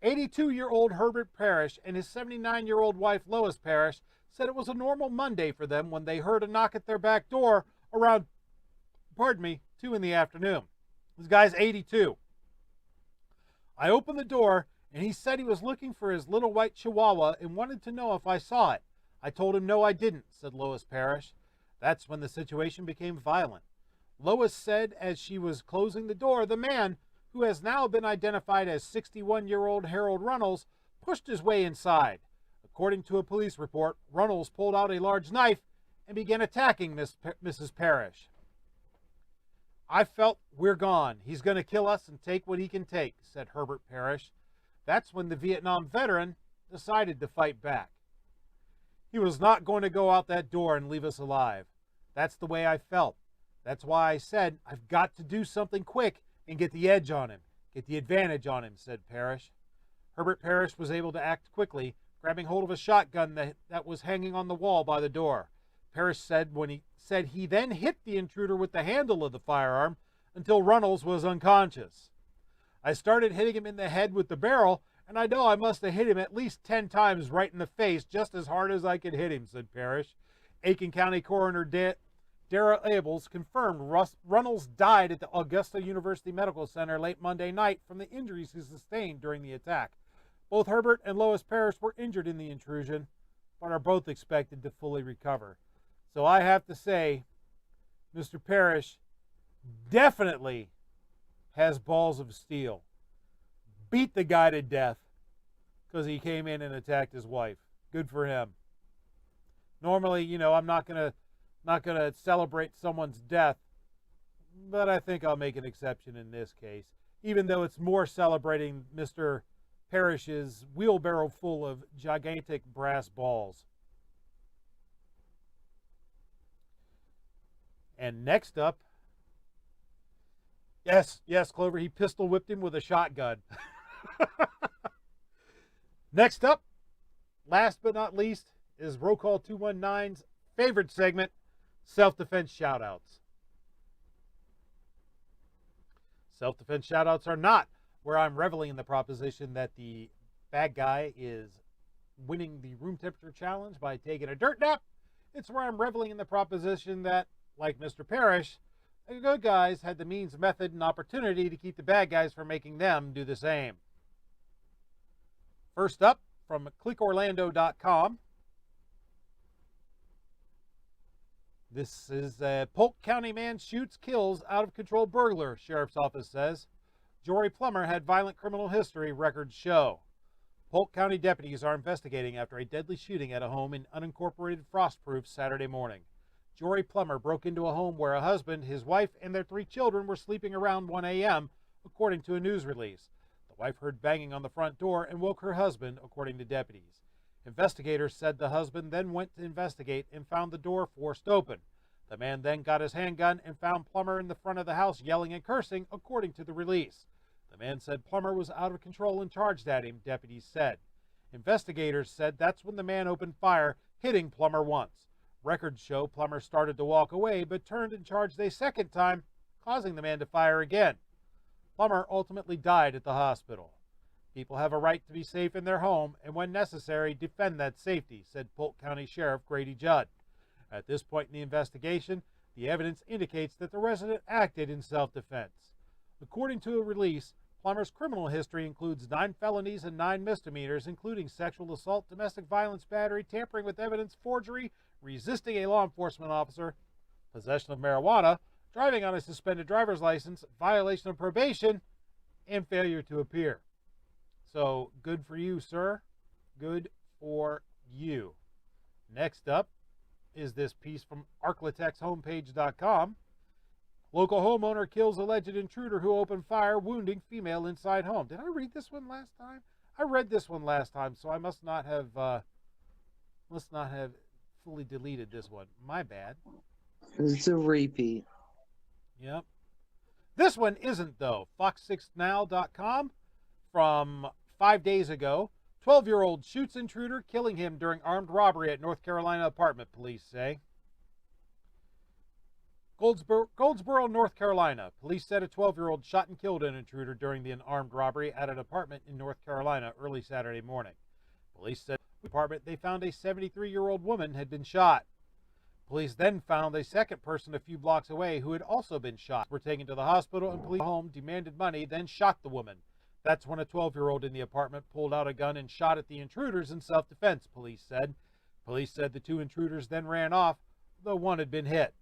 82-year-old Herbert Parrish and his 79-year-old wife Lois Parrish said it was a normal Monday for them when they heard a knock at their back door around, 2 in the afternoon. This guy's 82. I opened the door and he said he was looking for his little white chihuahua and wanted to know if I saw it. I told him no, I didn't, said Lois Parrish. That's when the situation became violent. Lois said as she was closing the door, the man, who has now been identified as 61-year-old Harold Runnels, pushed his way inside. According to a police report, Runnels pulled out a large knife and began attacking Mrs. Parrish. I felt we're gone. He's going to kill us and take what he can take, said Herbert Parrish. That's when the Vietnam veteran decided to fight back. He was not going to go out that door and leave us alive. That's the way I felt. That's why I said, I've got to do something quick and get the edge on him, get the advantage on him, said Parrish. Herbert Parrish was able to act quickly, grabbing hold of a shotgun that was hanging on the wall by the door. Parrish said he then hit the intruder with the handle of the firearm until Runnels was unconscious. I started hitting him in the head with the barrel, and I know I must have hit him at least 10 times right in the face, just as hard as I could hit him, said Parrish. Aiken County Coroner Dara Abels confirmed Runnels died at the Augusta University Medical Center late Monday night from the injuries he sustained during the attack. Both Herbert and Lois Parrish were injured in the intrusion, but are both expected to fully recover. So I have to say, Mr. Parrish definitely has balls of steel. Beat the guy to death because he came in and attacked his wife. Good for him. Normally, I'm not gonna celebrate someone's death, but I think I'll make an exception in this case, even though it's more celebrating Mr. Parrish's wheelbarrow full of gigantic brass balls. And next up, yes, Clover, he pistol whipped him with a shotgun. Next up, last but not least, is Roll Call 219's favorite segment, self-defense shoutouts. Self-defense shoutouts are not where I'm reveling in the proposition that the bad guy is winning the room temperature challenge by taking a dirt nap. It's where I'm reveling in the proposition that, like Mr. Parrish, the good guys had the means, method, and opportunity to keep the bad guys from making them do the same. First up, from clickorlando.com. This is a Polk County man shoots, kills out-of-control burglar, sheriff's office says. Jory Plummer had violent criminal history, records show. Polk County deputies are investigating after a deadly shooting at a home in unincorporated Frostproof Saturday morning. Jory Plummer broke into a home where a husband, his wife, and their 3 children were sleeping around 1 a.m., according to a news release. The wife heard banging on the front door and woke her husband, according to deputies. Investigators said the husband then went to investigate and found the door forced open. The man then got his handgun and found Plummer in the front of the house yelling and cursing, according to the release. The man said Plummer was out of control and charged at him, deputies said. Investigators said that's when the man opened fire, hitting Plummer once. Records show Plummer started to walk away, but turned and charged a second time, causing the man to fire again. Plummer ultimately died at the hospital. People have a right to be safe in their home, and when necessary, defend that safety, said Polk County Sheriff Grady Judd. At this point in the investigation, the evidence indicates that the resident acted in self-defense. According to a release, Plummer's criminal history includes 9 felonies and 9 misdemeanors, including sexual assault, domestic violence, battery, tampering with evidence, forgery, resisting a law enforcement officer, possession of marijuana, driving on a suspended driver's license, violation of probation, and failure to appear. So, good for you, sir. Good for you. Next up is this piece from arclatexhomepage.com. Local homeowner kills alleged intruder who opened fire, wounding female inside home. Did I read this one last time? I read this one last time, so I must not have fully deleted this one. My bad. It's a repeat. Yep. This one isn't, though. Fox6now.com from 5 days ago. 12-year-old shoots intruder, killing him during armed robbery at North Carolina apartment, police say. Goldsboro, North Carolina. Police said a 12-year-old shot and killed an intruder during the armed robbery at an apartment in North Carolina early Saturday morning. Police said in the apartment they found a 73-year-old woman had been shot. Police then found a second person a few blocks away who had also been shot. Were taken to the hospital and police home, demanded money, then shot the woman. That's when a 12-year-old in the apartment pulled out a gun and shot at the intruders in self-defense, police said. Police said the 2 intruders then ran off, though one had been hit.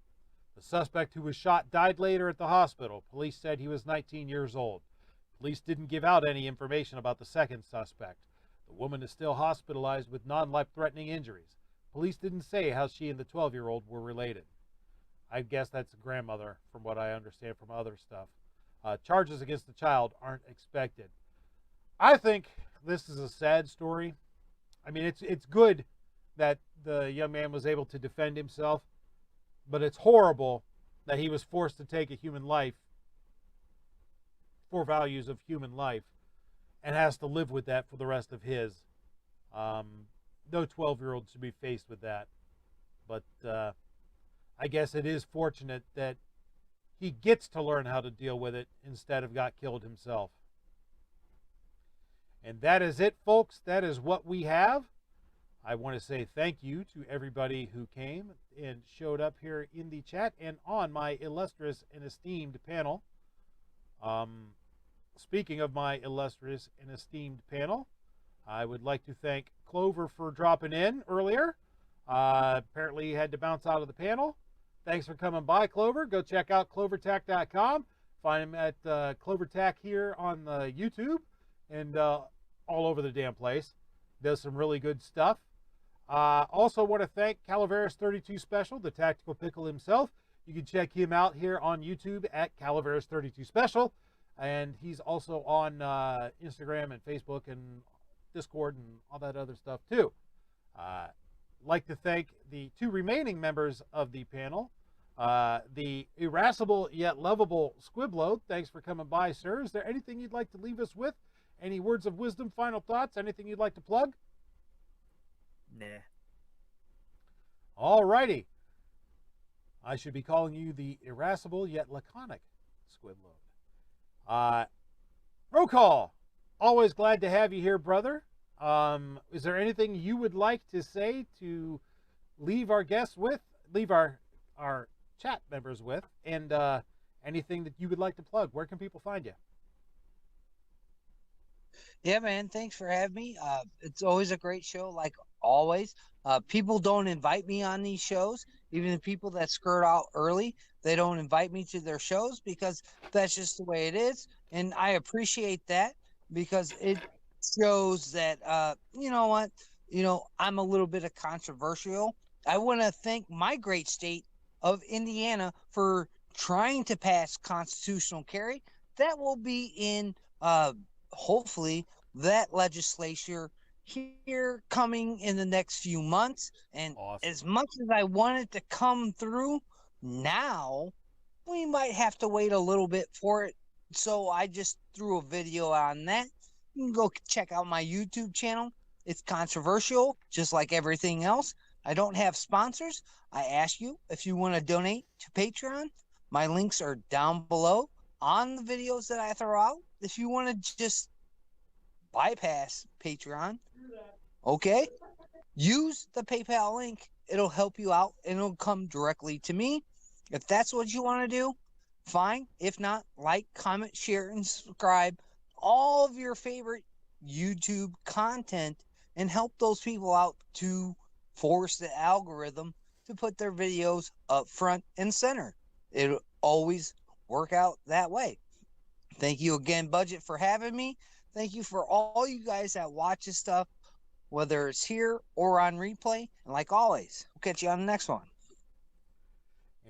The suspect who was shot died later at the hospital. Police said he was 19 years old. Police didn't give out any information about the second suspect. The woman is still hospitalized with non-life-threatening injuries. Police didn't say how she and the 12-year-old were related. I guess that's a grandmother, from what I understand from other stuff. Charges against the child aren't expected. I think this is a sad story. I mean, it's good that the young man was able to defend himself, but it's horrible that he was forced to take a human life for values of human life and has to live with that for the rest of his. No 12-year-old should be faced with that. But I guess it is fortunate that he gets to learn how to deal with it instead of got killed himself. And that is it, folks. That is what we have. I want to say thank you to everybody who came and showed up here in the chat and on my illustrious and esteemed panel. Speaking of my illustrious and esteemed panel, I would like to thank Clover for dropping in earlier. Apparently he had to bounce out of the panel. Thanks for coming by, Clover. Go check out clovertack.com. Find him at Clovertack here on the YouTube and all over the damn place. Does some really good stuff. Also want to thank Calaveras 32 Special, the tactical pickle himself. You can check him out here on YouTube at Calaveras 32 Special. And he's also on Instagram and Facebook and Discord and all that other stuff too. Like to thank the 2 remaining members of the panel. The irascible yet lovable Squiblo. Thanks for coming by, sir. Is there anything you'd like to leave us with? Any words of wisdom, final thoughts? Anything you'd like to plug? Nah. All righty. I should be calling you the irascible yet laconic Squiblo. Roll call. Always glad to have you here, brother. Is there anything you would like to say to leave our guests with, leave our chat members with, and anything that you would like to plug? Where can people find you? Yeah, man. Thanks for having me. It's always a great show, like always. People don't invite me on these shows. Even the people that skirt out early, they don't invite me to their shows because that's just the way it is. And I appreciate that because it shows that, you know what, I'm a little bit of controversial. I want to thank my great state of Indiana for trying to pass constitutional carry. That will be in, hopefully, that legislature here coming in the next few months. And Awesome. as much as I want it to come through now, we might have to wait a little bit for it. So I just threw a video on that. You can go check out my YouTube channel. It's controversial, just like everything else. I don't have sponsors. I ask you if you want to donate to Patreon. My links are down below on the videos that I throw out. If you want to just bypass Patreon, okay, use the PayPal link. It'll help you out and it'll come directly to me. If that's what you want to do, fine. If not, like, comment, share, and subscribe all of your favorite YouTube content and help those people out to force the algorithm to put their videos up front and center. It'll always work out that way. Thank you again, Budget, for having me. Thank you for all you guys that watch this stuff, whether it's here or on replay. And like always, we'll catch you on the next one.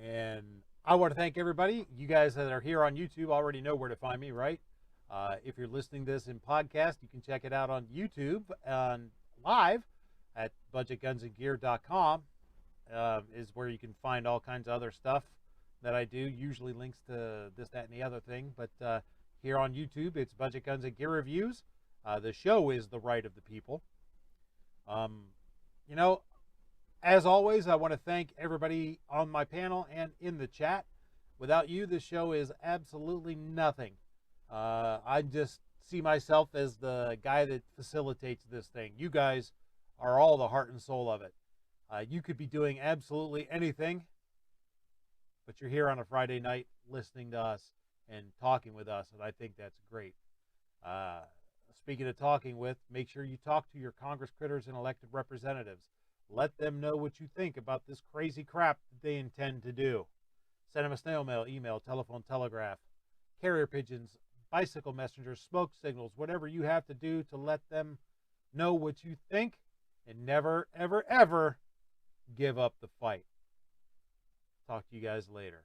And I want to thank everybody. You guys that are here on YouTube already know where to find me, right? If you're listening to this in podcast, you can check it out on YouTube and live at budgetgunsandgear.com is where you can find all kinds of other stuff that I do, usually links to this, that, and the other thing. But here on YouTube, it's Budget Guns and Gear Reviews. The show is The Right of the People. You know, as always, I want to thank everybody on my panel and in the chat. Without you, this show is absolutely nothing. I just see myself as the guy that facilitates this thing. You guys are all the heart and soul of it. You could be doing absolutely anything, but you're here on a Friday night listening to us and talking with us, and I think that's great. Speaking of talking with, make sure you talk to your Congress critters and elected representatives. Let them know what you think about this crazy crap that they intend to do. Send them a snail mail, email, telephone, telegraph, carrier pigeons, bicycle messengers, smoke signals, whatever you have to do to let them know what you think, and never, ever, ever give up the fight. Talk to you guys later.